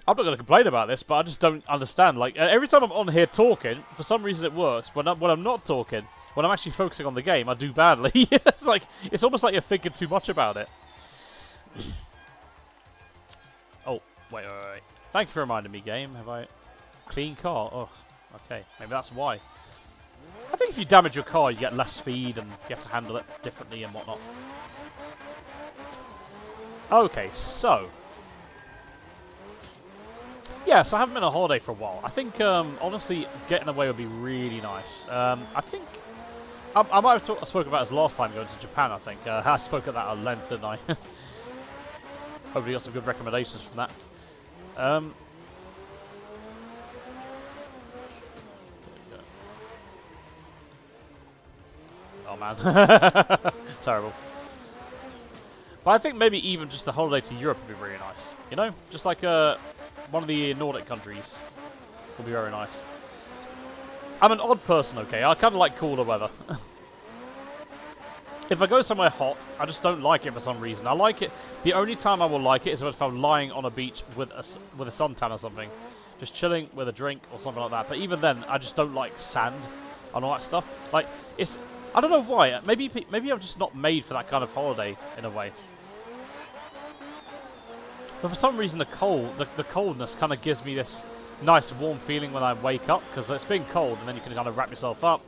I'm not going to complain about this, but I just don't understand. Like, every time I'm on here talking, for some reason it works. When I'm not talking, when I'm actually focusing on the game, I do badly. It's almost like you're thinking too much about it. Oh, wait. Thank you for reminding me, game. Have I... Clean car. Oh, okay. Maybe that's why. I think if you damage your car, you get less speed and you have to handle it differently and whatnot. Okay, so... yeah, so I haven't been on holiday for a while. I think, honestly, getting away would be really nice. I think... I might have spoken about this last time going to Japan, I think. I spoke at that at length, didn't I? Hopefully got some good recommendations from that. Oh, man. Terrible. But I think maybe even just a holiday to Europe would be really nice. You know? Just like one of the Nordic countries would be very nice. I'm an odd person, okay? I kind of like cooler weather. If I go somewhere hot, I just don't like it for some reason. I like it... the only time I will like it is if I'm lying on a beach with a suntan or something. Just chilling with a drink or something like that. But even then, I just don't like sand and all that stuff. Like, it's... I don't know why. Maybe I'm just not made for that kind of holiday, in a way. But for some reason, the coldness kind of gives me this nice warm feeling when I wake up, because it's been cold, and then you can kind of wrap yourself up,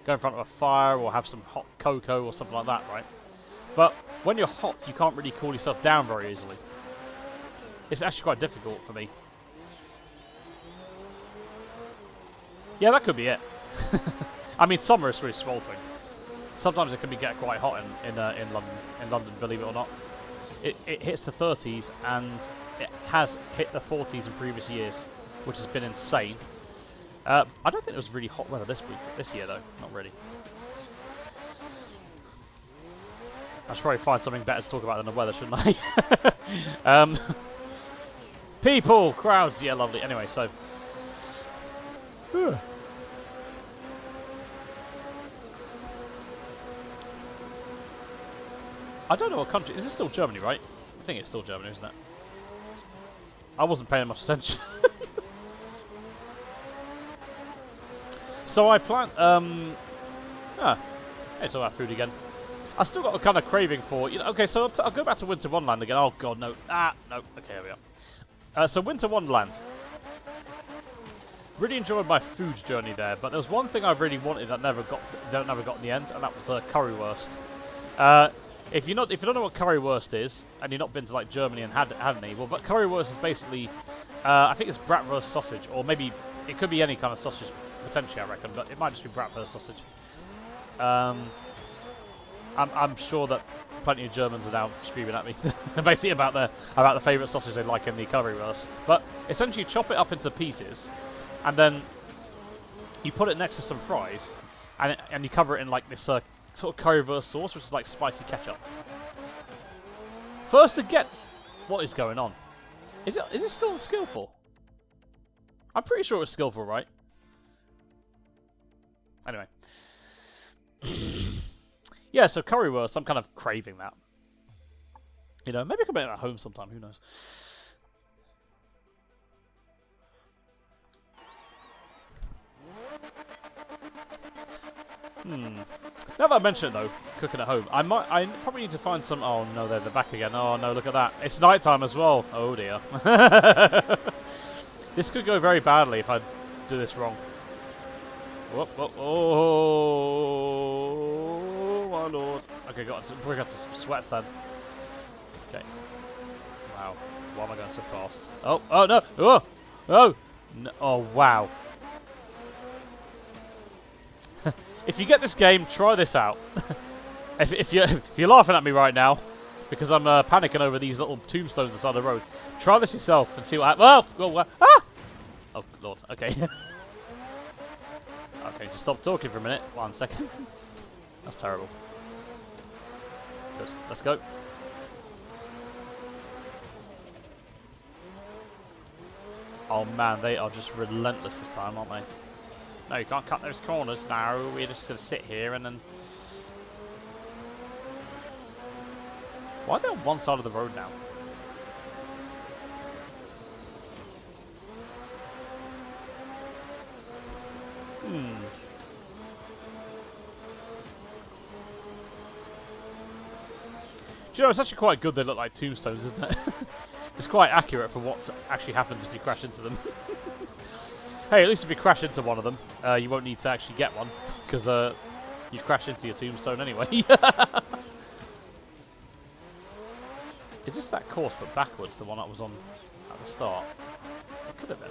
go in front of a fire, or have some hot cocoa or something like that, right? But when you're hot, you can't really cool yourself down very easily. It's actually quite difficult for me. Yeah, that could be it. I mean, summer is really sweltering. Sometimes it can get quite hot in London, believe it or not. It hits the 30s, and it has hit the 40s in previous years, which has been insane. I don't think it was really hot weather this year though. Not really. I should probably find something better to talk about than the weather, shouldn't I? People, crowds, yeah, lovely. Anyway, so... I don't know what country... is this still Germany, right? I think it's still Germany, isn't it? I wasn't paying much attention. So I plan... hey, talk about food again. I still got a kind of craving for... you know, okay, so I'll go back to Winter Wonderland again. Oh, God, no. No. Okay, here we are. So Winter Wonderland. Really enjoyed my food journey there, but there was one thing I really wanted that never got in the end, and that was currywurst. If you don't know what currywurst is, and you've not been to like Germany and had any, well, but currywurst is basically, I think it's bratwurst sausage, or maybe it could be any kind of sausage potentially, I reckon, but it might just be bratwurst sausage. I'm sure that plenty of Germans are now screaming at me, basically about the favourite sausage they like in the currywurst. But essentially, you chop it up into pieces, and then you put it next to some fries, and you cover it in like this sort of currywurst sauce, which is like spicy ketchup. First to get what is going on. Is it still skillful? I'm pretty sure it's skillful, right? Anyway. Yeah, so currywurst, I'm kind of craving that. You know, maybe I can make that at home sometime, who knows. Now that I mention it though, cooking at home, I probably need to find some... oh no, they're back again. Oh no, look at that. It's nighttime as well. Oh dear. This could go very badly if I do this wrong. Whoop, whoop, oh my lord. Okay, we got some sweats then. Okay. Wow. Why am I going so fast? Oh no. Oh no. Oh wow. If you get this game, try this out. if you're laughing at me right now because I'm panicking over these little tombstones inside the road, try this yourself and see what happens. Oh, ah! Oh lord. Okay. Okay, just stop talking for a minute. 1 second. That's terrible. Good. Let's go. Oh man, they are just relentless this time, aren't they? No, you can't cut those corners now. We're just going to sit here and then... why are they on one side of the road now? Do you know, it's actually quite good they look like tombstones, isn't it? It's quite accurate for what actually happens if you crash into them. Hey, at least if you crash into one of them, you won't need to actually get one. because you'd crash into your tombstone anyway. Is this that course but backwards, the one I was on at the start? It could have been.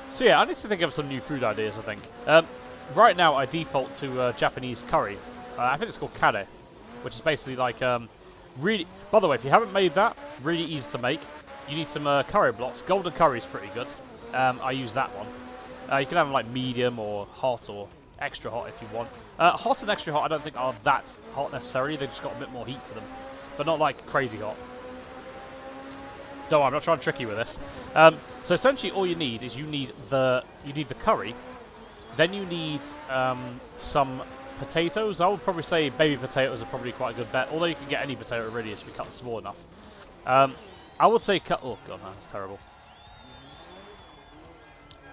So yeah, I need to think of some new food ideas, I think. Right now, I default to Japanese curry. I think it's called kare, which is basically like really. By the way, if you haven't made that, really easy to make. You need some curry blocks. Golden curry is pretty good. I use that one. You can have them like medium or hot or extra hot if you want. Hot and extra hot, I don't think are that hot necessarily. They've just got a bit more heat to them, but not like crazy hot. Don't worry, I'm not trying to trick you with this. So essentially, all you need is you need the curry. Then you need some potatoes. I would probably say baby potatoes are probably quite a good bet. Although you can get any potato really if you cut them small enough. I would say cut. Oh god, man, that's terrible.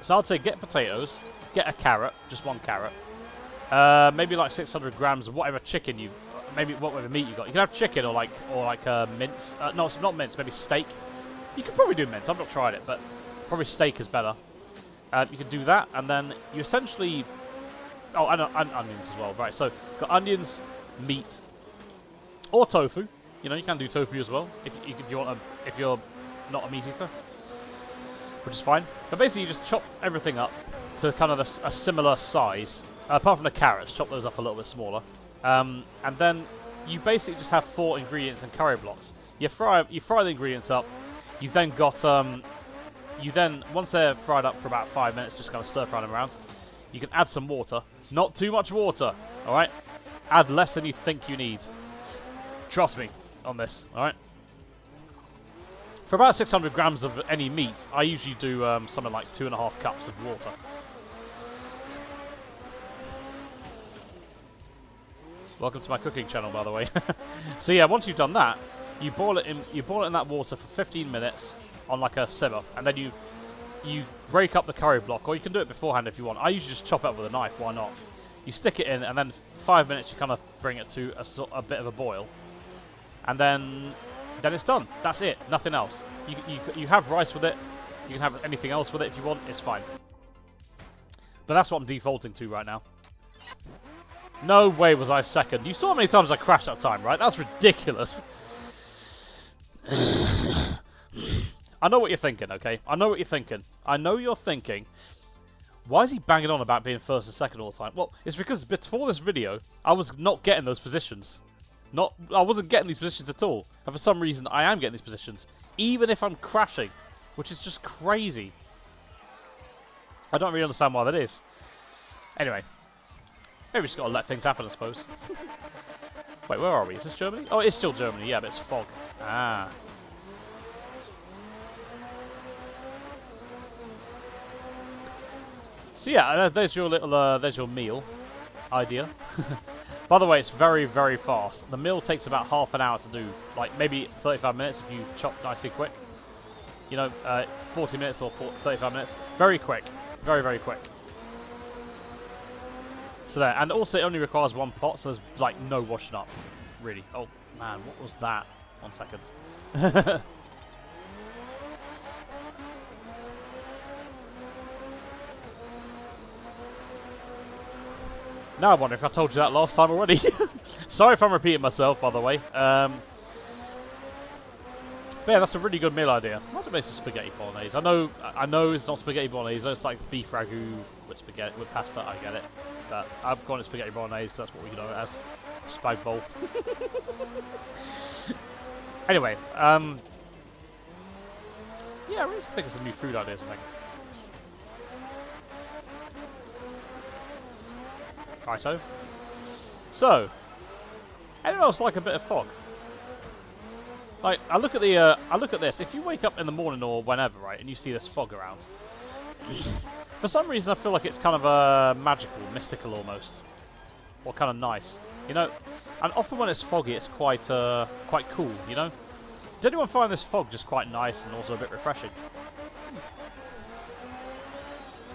So I'd say get potatoes, get a carrot, just one carrot. Maybe like 600 grams of whatever chicken you, maybe whatever meat you got. You can have chicken or like mince. No, it's not mince. Maybe steak. You could probably do mince. I've not tried it, but probably steak is better. You can do that, and then you essentially... Oh, and onions as well. Right, so got onions, meat, or tofu. You know, you can do tofu as well if you want. If you're not a meat eater, which is fine. But basically, you just chop everything up to kind of a similar size. Apart from the carrots, chop those up a little bit smaller. And then you basically just have 4 ingredients in curry blocks. You fry the ingredients up. You've then got once they're fried up for about 5 minutes, just kind of stir fry them around. You can add some water. Not too much water, all right? Add less than you think you need. Trust me on this, all right? For about 600 grams of any meat, I usually do something like 2.5 cups of water. Welcome to my cooking channel, by the way. So yeah, once you've done that, you boil it in that water for 15 minutes on like a simmer, and then you break up the curry block, or you can do it beforehand if you want. I usually just chop it up with a knife. Why not? You stick it in, and then 5 minutes you kind of bring it to a bit of a boil, and then it's done. That's it. Nothing else. You have rice with it. You can have anything else with it if you want. It's fine. But that's what I'm defaulting to right now. No way was I second. You saw how many times I crashed that time, right? That's ridiculous. I know what you're thinking, okay? I know what you're thinking. I know you're thinking, why is he banging on about being first and second all the time? Well, it's because before this video, I was not getting those positions. I wasn't getting these positions at all. And for some reason, I am getting these positions. Even if I'm crashing, which is just crazy. I don't really understand why that is. Anyway. Maybe we just got to let things happen, I suppose. Wait, where are we? Is this Germany? Oh, it's still Germany. Yeah, but it's fog. Ah. So yeah, there's your little, there's your meal idea. By the way, it's very, very fast. The meal takes about half an hour to do. Like, maybe 35 minutes if you chop nicely quick. You know, 40 minutes or 35 minutes. Very quick. Very, very quick. So there, and also it only requires 1 pot, so there's like no washing up, really. Oh man, what was that? 1 second. Now I wonder if I told you that last time already. Sorry if I'm repeating myself, by the way. But yeah, that's a really good meal idea. I might make some spaghetti bolognese. I know it's not spaghetti bolognese. It's like beef ragu with spaghetti with pasta. I get it, but I've gone to spaghetti bolognese because that's what we know it as. Spag bowl. Anyway, yeah, I really think it's a new food idea, I think. Righto. So, anyone else like a bit of fog? Like, I look at this. If you wake up in the morning or whenever, right, and you see this fog around, for some reason I feel like it's kind of magical, mystical almost, or kind of nice, you know. And often when it's foggy, it's quite cool, you know. Does anyone find this fog just quite nice and also a bit refreshing?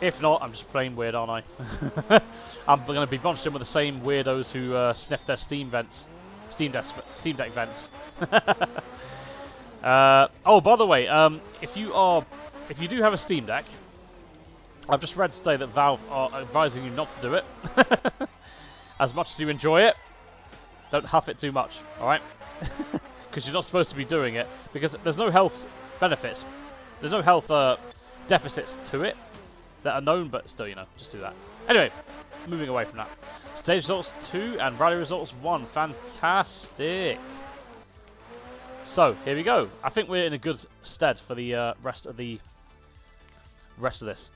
If not, I'm just plain weird, aren't I? I'm going to be bunched in with the same weirdos who sniff their Steam Deck vents. Oh, by the way, if you are if you do have a Steam Deck, I've just read today that Valve are advising you not to do it. As much as you enjoy it, don't huff it too much, alright? Because you're not supposed to be doing it, because there's no health benefits. There's no health deficits to it that are known, but still, you know, just do that. Anyway, moving away from that. Stage results 2 and rally results 1. Fantastic. So, here we go. I think we're in a good stead for the rest of this.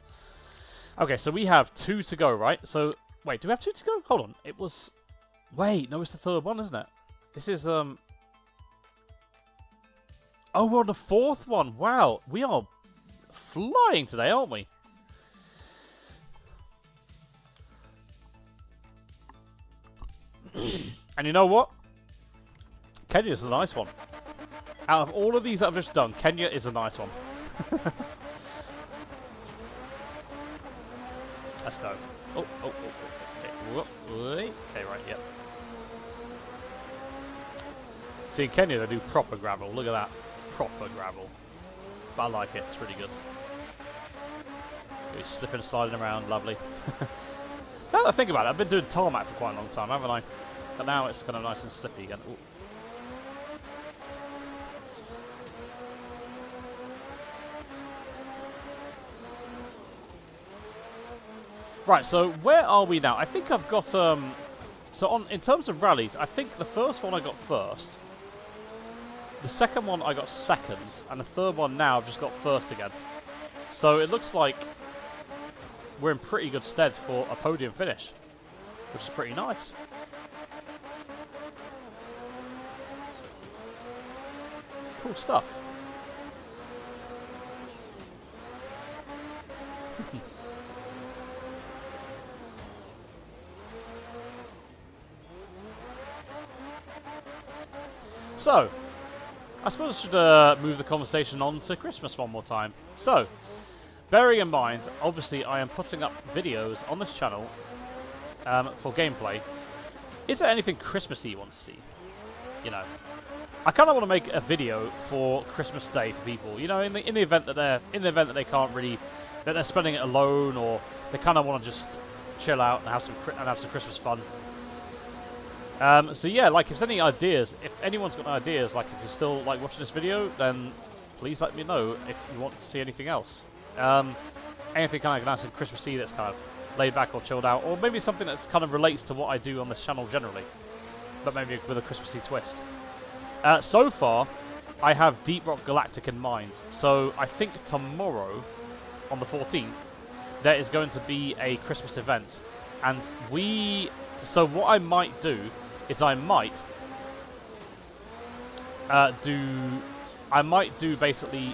Okay, so we have 2 to go, right? So, wait, do we have 2 to go? Hold on. It was... Wait, no, it's the 3rd one, isn't it? This is, Oh, we're on the 4th one. Wow, we are flying today, aren't we? And you know what? Kenya's a nice one. Out of all of these that I've just done, Kenya is a nice one. Let's go. Oh. Okay, right, yep. See, in Kenya they do proper gravel. Look at that. Proper gravel. But I like it. It's really good. He's slipping and sliding around. Lovely. Now that I think about it, I've been doing tarmac for quite a long time, haven't I? But now it's kind of nice and slippy again. Ooh. Right, so where are we now? I think I've got so in terms of rallies, I think the first one I got first, the second one I got second, and the third one now I've just got first again. So it looks like we're in pretty good stead for a podium finish, which is pretty nice. Cool stuff. So, I suppose I should move the conversation on to Christmas one more time. So, bearing in mind, obviously I am putting up videos on this channel for gameplay. Is there anything Christmassy you want to see? You know, I kind of want to make a video for Christmas Day for people. You know, in the event that they can't really, that they're spending it alone, or they kind of want to just chill out and have some Christmas fun. So yeah, like if there's any ideas, if anyone's got ideas, like if you're still like watching this video, then please let me know if you want to see anything else. Anything kind of nice and Christmassy that's kind of laid back or chilled out, or maybe something that's kind of relates to what I do on this channel generally, but maybe with a Christmassy twist. So far, I have Deep Rock Galactic in mind, so I think tomorrow, on the 14th, there is going to be a Christmas event, and so what I might do is I might do basically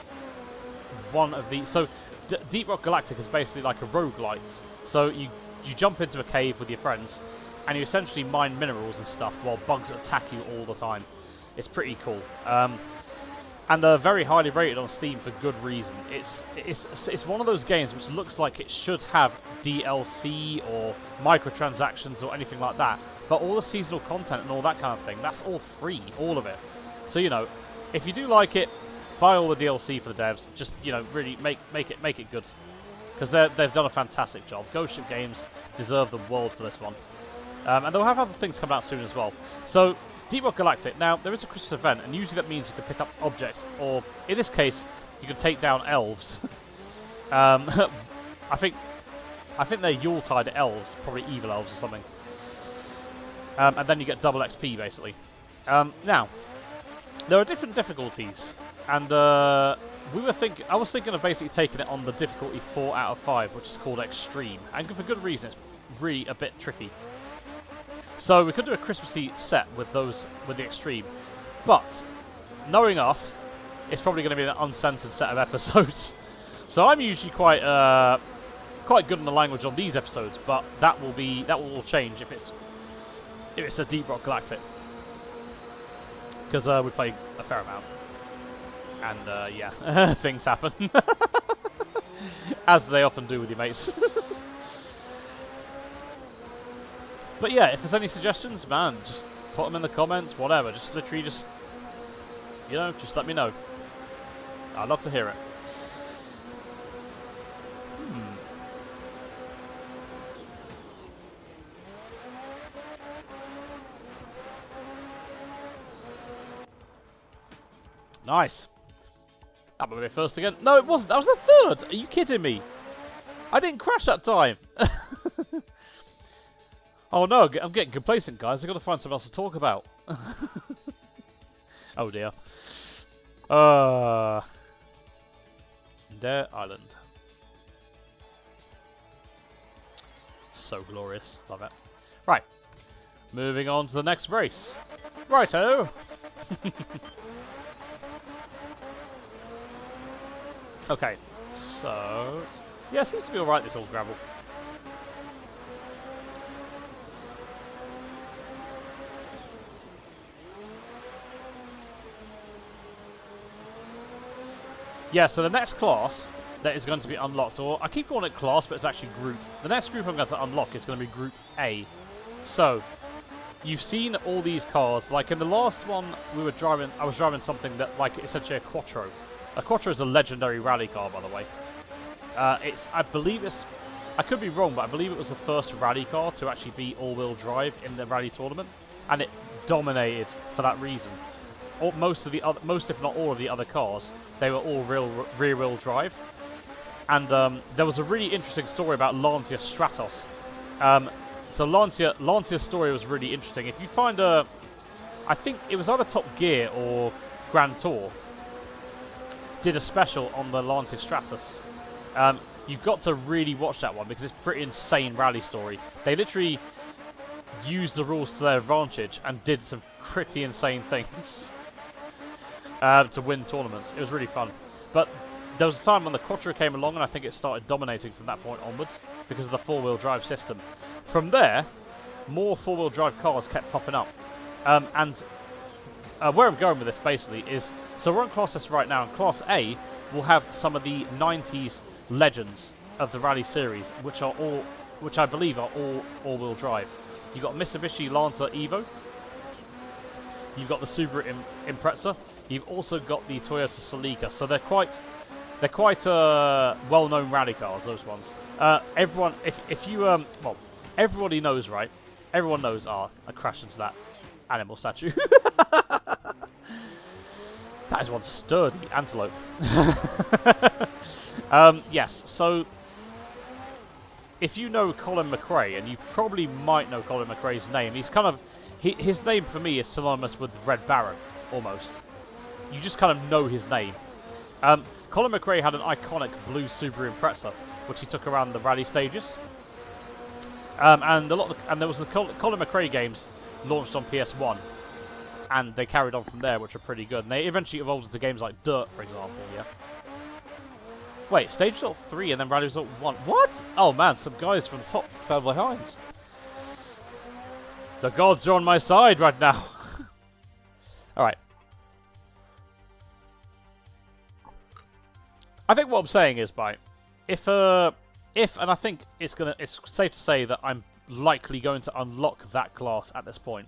one of the... So, Deep Rock Galactic is basically like a roguelite. So, you jump into a cave with your friends, and you essentially mine minerals and stuff while bugs attack you all the time. It's pretty cool. And they're very highly rated on Steam for good reason. It's one of those games which looks like it should have DLC or microtransactions or anything like that. But all the seasonal content and all that kind of thing, that's all free, all of it. So, you know, if you do like it, buy all the DLC for the devs. Just, you know, really make it good. Because they've done a fantastic job. Ghost Ship Games deserve the world for this one. And they'll have other things come out soon as well. So, Deep Rock Galactic. Now, there is a Christmas event, and usually that means you can pick up objects, or in this case, you can take down elves. I think they're Yuletide elves, probably evil elves or something. And then you get double XP, basically. Now, there are different difficulties, and I was thinking of basically taking it on the difficulty 4 out of 5, which is called Extreme, and for good reason. It's really a bit tricky. So we could do a Christmassy set with the Extreme, but knowing us, it's probably going to be an uncensored set of episodes. So I'm usually quite good on the language on these episodes, but that will change if it's a Deep Rock Galactic, because we play a fair amount, and yeah, things happen as they often do with your mates. But yeah, if there's any suggestions, man, just put them in the comments, whatever. Just literally just let me know. I'd love to hear it. Nice. That might be first again. No, it wasn't. That was the third. Are you kidding me? I didn't crash that time. Oh no, I'm getting complacent, guys. I've got to find something else to talk about. Oh dear. Dare Island. So glorious. Love it. Right. Moving on to the next race. Righto. Okay. So... yeah, seems to be alright, this old gravel. Yeah, so the next class that is going to be unlocked, or I keep calling it class, but it's actually group. The next group I'm going to unlock is going to be Group A. So, you've seen all these cars. Like in the last one, I was driving something that, like, essentially a Quattro. A Quattro is a legendary rally car, by the way. I believe it's, I could be wrong, but I believe it was the first rally car to actually be all-wheel drive in the rally tournament, and it dominated for that reason. Most if not all of the other cars, they were all rear-wheel drive. And there was a really interesting story about Lancia Stratos. So Lancia's story was really interesting. If you find I think it was either Top Gear or Grand Tour, did a special on the Lancia Stratos. You've got to really watch that one because it's a pretty insane rally story. They literally used the rules to their advantage and did some pretty insane things to win tournaments. It was really fun. But there was a time when the Quattro came along and I think it started dominating from that point onwards because of the four-wheel drive system. From there, more four-wheel drive cars kept popping up. Where I'm going with this basically is, so we're on Class S right now, and Class A will have some of the 90s legends of the rally series, which I believe are all all-wheel drive. You've got Mitsubishi Lancer Evo. You've got the Subaru Impreza. You've also got the Toyota Celica. So they're quite well-known rally cars. Those ones. Everyone, everybody knows, right? Everyone knows. I crashed into that animal statue. That is one sturdy antelope. Yes. So if you know Colin McRae, and you probably might know Colin McRae's name, he's kind of his name for me is synonymous with Red Baron, almost. You just kind of know his name. Colin McRae had an iconic blue Subaru Impreza, which he took around the rally stages. And there was the Colin McRae games launched on PS1, and they carried on from there, which are pretty good. And they eventually evolved into games like Dirt, for example. Yeah. Wait, Stage Result 3 and then Rally Result 1. What? Oh man, some guys from the top fell behind. The gods are on my side right now. Alright. I think what I'm saying is, if and I think it's safe to say that I'm likely going to unlock that class at this point.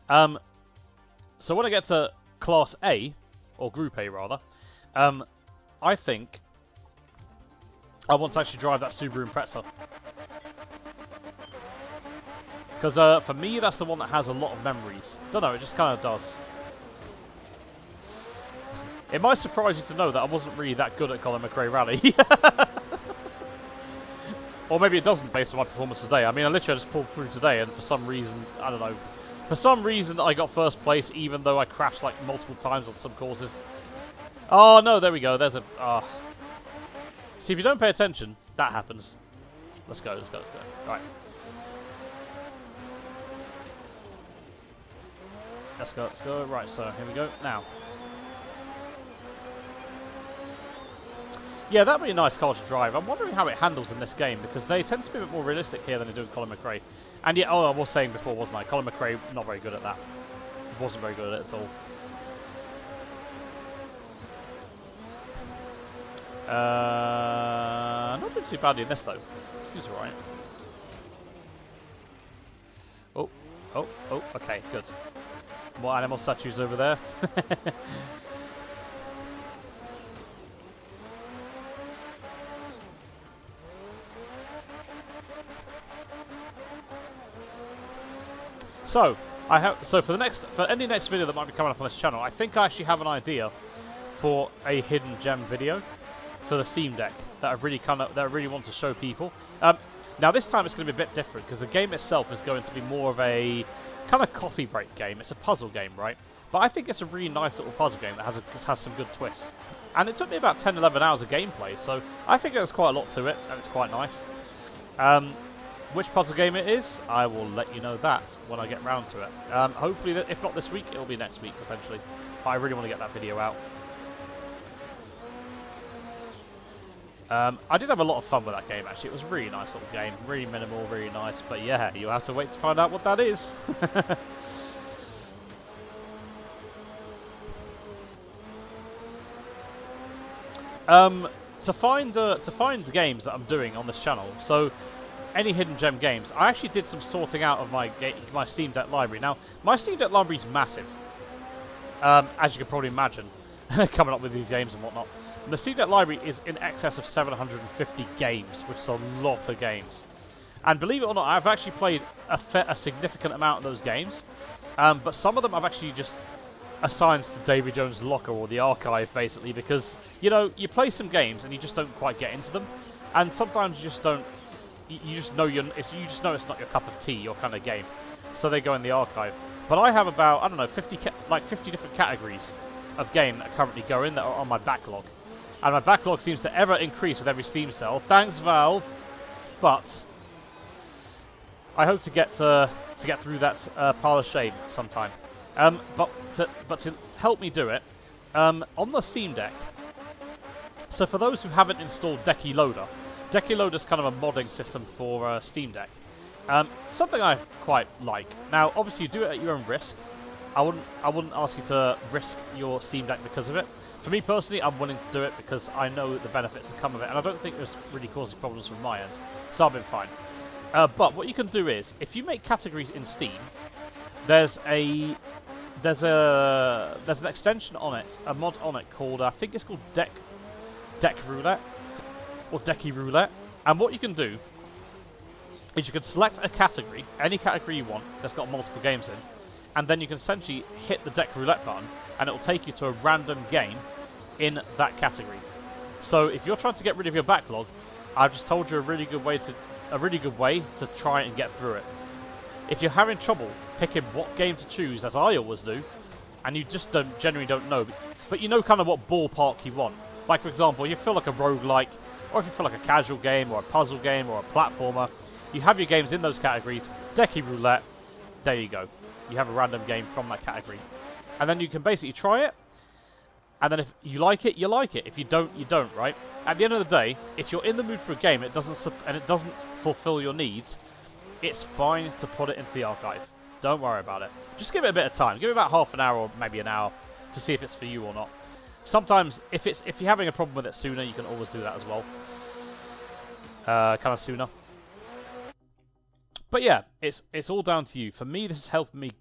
So when I get to Class A, or Group A rather, I think I want to actually drive that Subaru Impreza. Because for me, that's the one that has a lot of memories. Don't know, it just kind of does. It might surprise you to know that I wasn't really that good at Colin McRae Rally. Or maybe it doesn't based on my performance today. I mean, I literally just pulled through today, and for some reason, I don't know. For some reason, I got first place, even though I crashed like multiple times on some courses. Oh, no, there we go. There's a... See, if you don't pay attention, that happens. Let's go, let's go, let's go. Right. Let's go, let's go. Right, so here we go. Now. Yeah, that'd be a nice car to drive. I'm wondering how it handles in this game, because they tend to be a bit more realistic here than they do with Colin McRae. And yeah, I was saying before, wasn't I? Colin McRae, not very good at that. Wasn't very good at it at all. Not doing too badly in this, though. Seems alright. Oh, okay, good. More animal statues over there. So, So for any next video that might be coming up on this channel, I think I actually have an idea for a hidden gem video for the Steam Deck that I really want to show people. Now this time it's going to be a bit different because the game itself is going to be more of a kind of coffee break game. It's a puzzle game, right? But I think it's a really nice little puzzle game that has some good twists. And it took me about 10-11 hours of gameplay, so I think there's quite a lot to it, and it's quite nice. Which puzzle game it is, I will let you know that when I get round to it. Hopefully, if not this week, it'll be next week, potentially. But I really want to get that video out. I did have a lot of fun with that game, actually. It was a really nice little game. Really minimal, really nice. But yeah, you'll have to wait to find out what that is. To find games that I'm doing on this channel, so any hidden gem games, I actually did some sorting out of my Steam Deck library. Now, my Steam Deck library is massive, as you can probably imagine, coming up with these games and whatnot. And the Steam Deck library is in excess of 750 games, which is a lot of games. And believe it or not, I've actually played a significant amount of those games, but some of them I've actually just assigned to Davy Jones' locker or the archive, basically, because you know you play some games and you just don't quite get into them, and sometimes you just don't. You just know it's not your cup of tea, your kind of game, so they go in the archive. But I have about, I don't know, 50 different categories of game that currently go in that are on my backlog, and my backlog seems to ever increase with every Steam sale. Thanks, Valve. But I hope to get through that pile of shame sometime. But to help me do it, on the Steam Deck. So for those who haven't installed Decky Loader is kind of a modding system for Steam Deck. Something I quite like. Now, obviously, you do it at your own risk. I wouldn't ask you to risk your Steam Deck because of it. For me personally, I'm willing to do it because I know the benefits that come of it, and I don't think it's really causing problems from my end, so I've been fine. But what you can do is, if you make categories in Steam, there's an extension on it, a mod on it called, I think it's called Deck Roulette, or Decky Roulette. And what you can do is you can select a category, any category you want that's got multiple games in, and then you can essentially hit the Deck Roulette button, and it will take you to a random game in that category. So if you're trying to get rid of your backlog, I've just told you a really good way to try and get through it. If you're having trouble picking what game to choose, as I always do, and you just generally don't know, but you know kind of what ballpark you want. Like, for example, you feel like a roguelike, or if you feel like a casual game, or a puzzle game, or a platformer, you have your games in those categories. Decky Roulette, there you go. You have a random game from that category. And then you can basically try it, and then if you like it, you like it. If you don't, you don't, right? At the end of the day, if you're in the mood for a game and it doesn't fulfill your needs, it's fine to put it into the archive. Don't worry about it. Just give it a bit of time. Give it about half an hour or maybe an hour to see if it's for you or not. Sometimes, if you're having a problem with it sooner, you can always do that as well. Kind of sooner. But yeah, it's all down to you. For me, this is helping me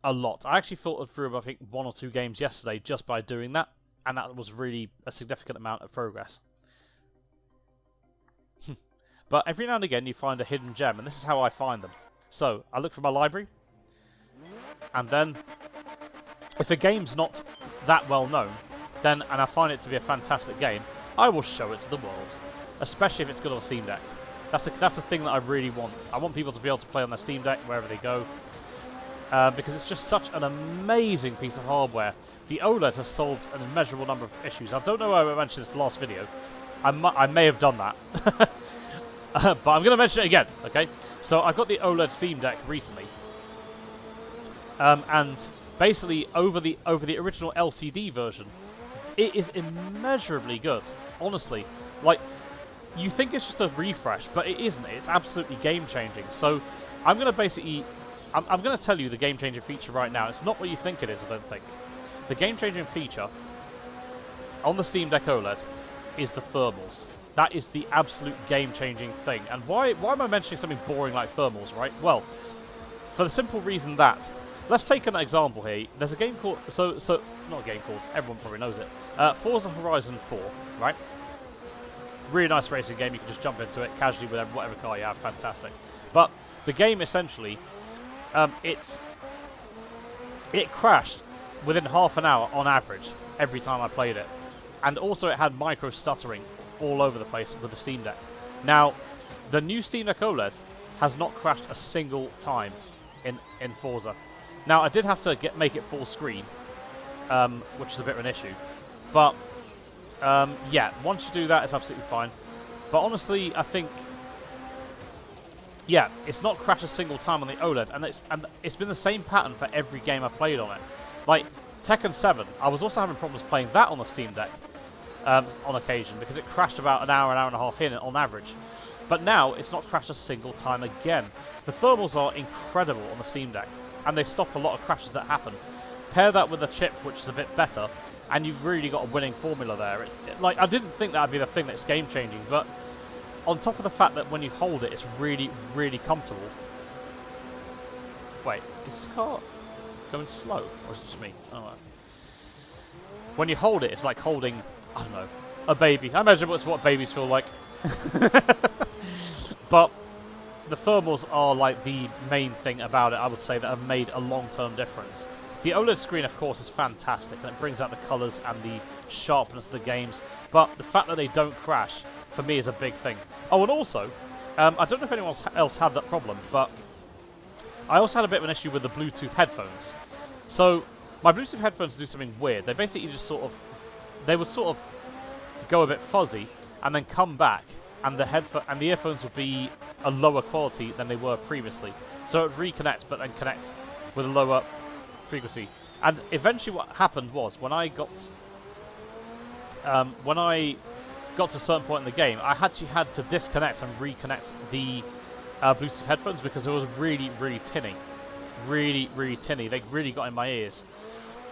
a lot. I actually filtered through, I think, 1 or 2 games yesterday just by doing that, and that was really a significant amount of progress. But every now and again, you find a hidden gem, and this is how I find them. So, I look for my library, and then, if a game's not that well known, and I find it to be a fantastic game, I will show it to the world. Especially if it's good on Steam Deck. That's the thing that I really want. I want people to be able to play on their Steam Deck wherever they go. Because it's just such an amazing piece of hardware. The OLED has solved an immeasurable number of issues. I don't know why I mentioned this last video. I may have done that. But I'm going to mention it again, okay? So I got the OLED Steam Deck recently. And basically, over the original LCD version, it is immeasurably good. Honestly. Like, you think it's just a refresh, but it isn't. It's absolutely game-changing. So I'm going to basically... I'm going to tell you the game-changing feature right now. It's not what you think it is, I don't think. The game-changing feature on the Steam Deck OLED is the thermals. That is the absolute game-changing thing. And why am I mentioning something boring like thermals, right? Well, for the simple reason that... Let's take an example here. There's a game called... So not a game called. Everyone probably knows it. Forza Horizon 4, right? Really nice racing game. You can just jump into it casually with whatever car you have. Fantastic. But the game essentially... it crashed within half an hour on average every time I played it. And also it had micro stuttering all over the place with the Steam Deck. Now, the new Steam Deck OLED has not crashed a single time in Forza. Now, I did have to make it full screen, which is a bit of an issue. But, yeah, once you do that, it's absolutely fine. But honestly, I think, yeah, it's not crashed a single time on the OLED, and it's been the same pattern for every game I've played on it. Like, Tekken 7, I was also having problems playing that on the Steam Deck on occasion, because it crashed about an hour and a half in on average. But now, it's not crashed a single time again. The thermals are incredible on the Steam Deck, and they stop a lot of crashes that happen. Pair that with a chip, which is a bit better, and you've really got a winning formula there. Like, I didn't think that would be the thing that's game-changing, but on top of the fact that when you hold it, it's really, really comfortable. Wait, is this car going slow, or is it just me? I don't know. When you hold it, it's like holding, I don't know, a baby. I imagine that's what babies feel like. But the thermals are like the main thing about it, I would say, that have made a long-term difference. The OLED screen, of course, is fantastic, and it brings out the colours and the sharpness of the games. But the fact that they don't crash, for me, is a big thing. Oh, and also, I don't know if anyone else had that problem, but I also had a bit of an issue with the Bluetooth headphones. So, my Bluetooth headphones do something weird. They basically just they would sort of go a bit fuzzy, and then come back, and the earphones would be a lower quality than they were previously. So it would reconnect, but then connect with a lower frequency. And eventually what happened was, when I got to a certain point in the game, I actually had to disconnect and reconnect the Bluetooth headphones, because it was really, really tinny. Really, really tinny. They really got in my ears.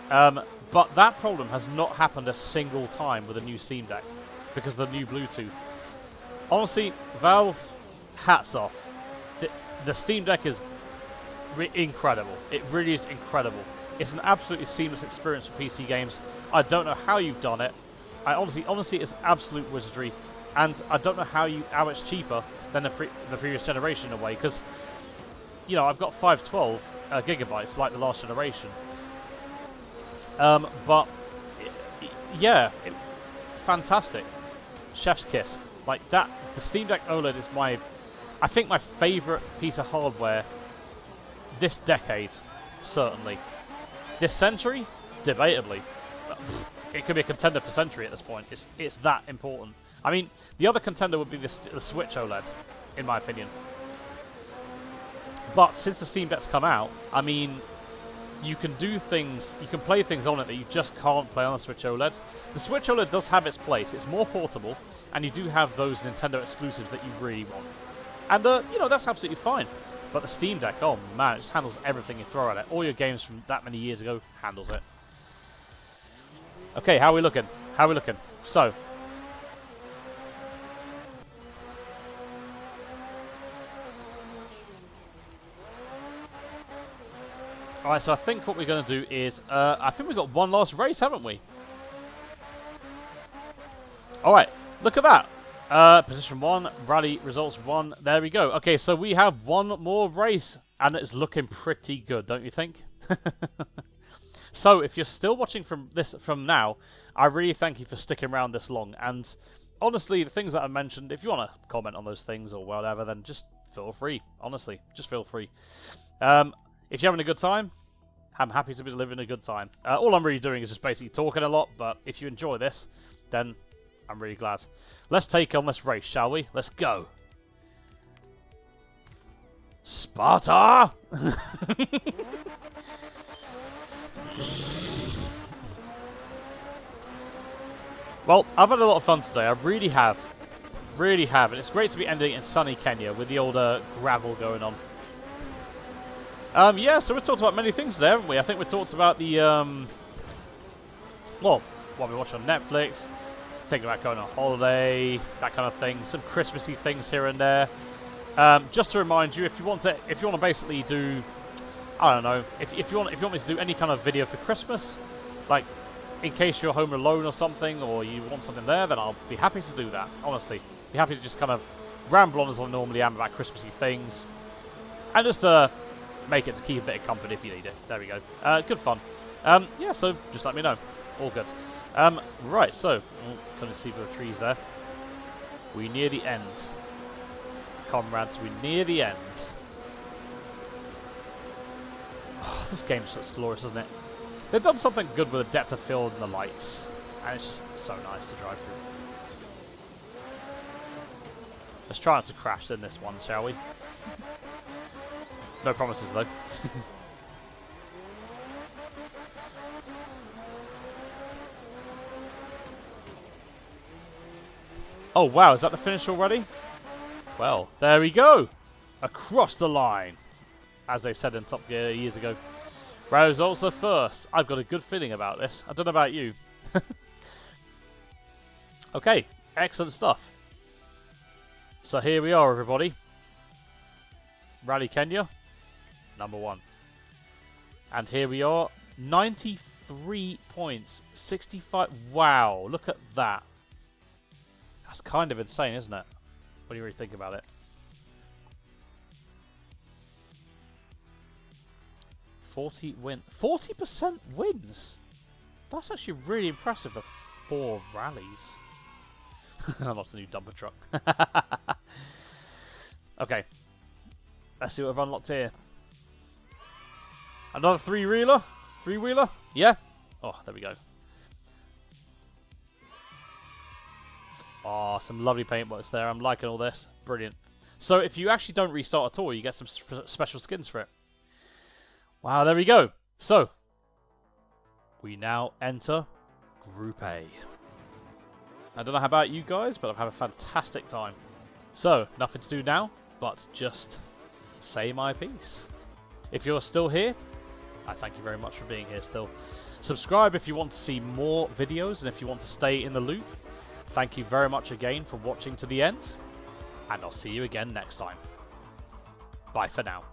But that problem has not happened a single time with the new Steam Deck, because of the new Bluetooth. Honestly, Valve, hats off. The Steam Deck is incredible. It really is incredible. It's an absolutely seamless experience for PC games. I don't know how you've done it. Honestly, it's absolute wizardry, and I don't know how it's cheaper than the previous generation in a way, because, you know, I've got 512 gigabytes like the last generation. But yeah, fantastic. Chef's kiss. Like that, the Steam Deck OLED is I think my favourite piece of hardware this decade, certainly. This century, debatably. It could be a contender for century at this point. It's that important. I mean, the other contender would be the Switch OLED, in my opinion. But since the Steam Deck's come out, I mean, you can do things, you can play things on it that you just can't play on the Switch OLED. The Switch OLED does have its place. It's more portable, and you do have those Nintendo exclusives that you really want. And, you know, that's absolutely fine. But the Steam Deck, oh man, it just handles everything you throw at it. All your games from that many years ago handles it. Okay, how are we looking? How are we looking? So, alright, so I think what we're going to do is, I think we've got one last race, haven't we? Alright, look at that. Position 1, rally results 1. There we go. Okay, so we have one more race, and it's looking pretty good, don't you think? So, if you're still watching from now, I really thank you for sticking around this long. And honestly, the things that I mentioned, if you want to comment on those things or whatever, then just feel free. Honestly, just feel free. If you're having a good time, I'm happy to be living a good time. All I'm really doing is just basically talking a lot, but if you enjoy this, then I'm really glad. Let's take on this race, shall we? Let's go. Sparta! Well, I've had a lot of fun today. I really have. Really have. And it's great to be ending in sunny Kenya with the old gravel going on. Yeah, so we talked about many things there, haven't we? I think we talked about the, well, what we watch on Netflix, thinking about going on holiday, that kind of thing, some Christmassy things here and there. Just to remind you, if you want to basically do, I don't know, if you want me to do any kind of video for Christmas, like in case you're home alone or something, or you want something there, then I'll be happy to do that. Honestly, be happy to just kind of ramble on as I normally am about Christmassy things, and just make it to keep a bit of company if you need it. There we go. Good fun. Yeah, so just let me know. All good. Right, so, couldn't see the trees there. We near the end. Comrades, we near the end. Oh, this game looks glorious, doesn't it? They've done something good with the depth of field and the lights. And it's just so nice to drive through. Let's try not to crash in this one, shall we? No promises, though. Oh, wow. Is that the finish already? Well, there we go. Across the line. As they said in Top Gear years ago. Results are first. I've got a good feeling about this. I don't know about you. Okay. Excellent stuff. So here we are, everybody. Rally Kenya. Number 1. And here we are. 93 points. 65. Wow. Look at that. That's kind of insane, isn't it? When you really think about it. 40% wins? That's actually really impressive for 4 rallies. Lots of new dumper truck. Okay. Let's see what I've unlocked here. Another 3-wheeler? 3-wheeler? Yeah? Oh, there we go. Oh, some lovely paintworks there. I'm liking all this. Brilliant. So if you actually don't restart at all, you get some special skins for it. Wow, there we go. So, we now enter Group A. I don't know how about you guys, but I've had a fantastic time. So, nothing to do now, but just say my piece. If you're still here, I thank you very much for being here still. Subscribe if you want to see more videos and if you want to stay in the loop. Thank you very much again for watching to the end, and I'll see you again next time. Bye for now.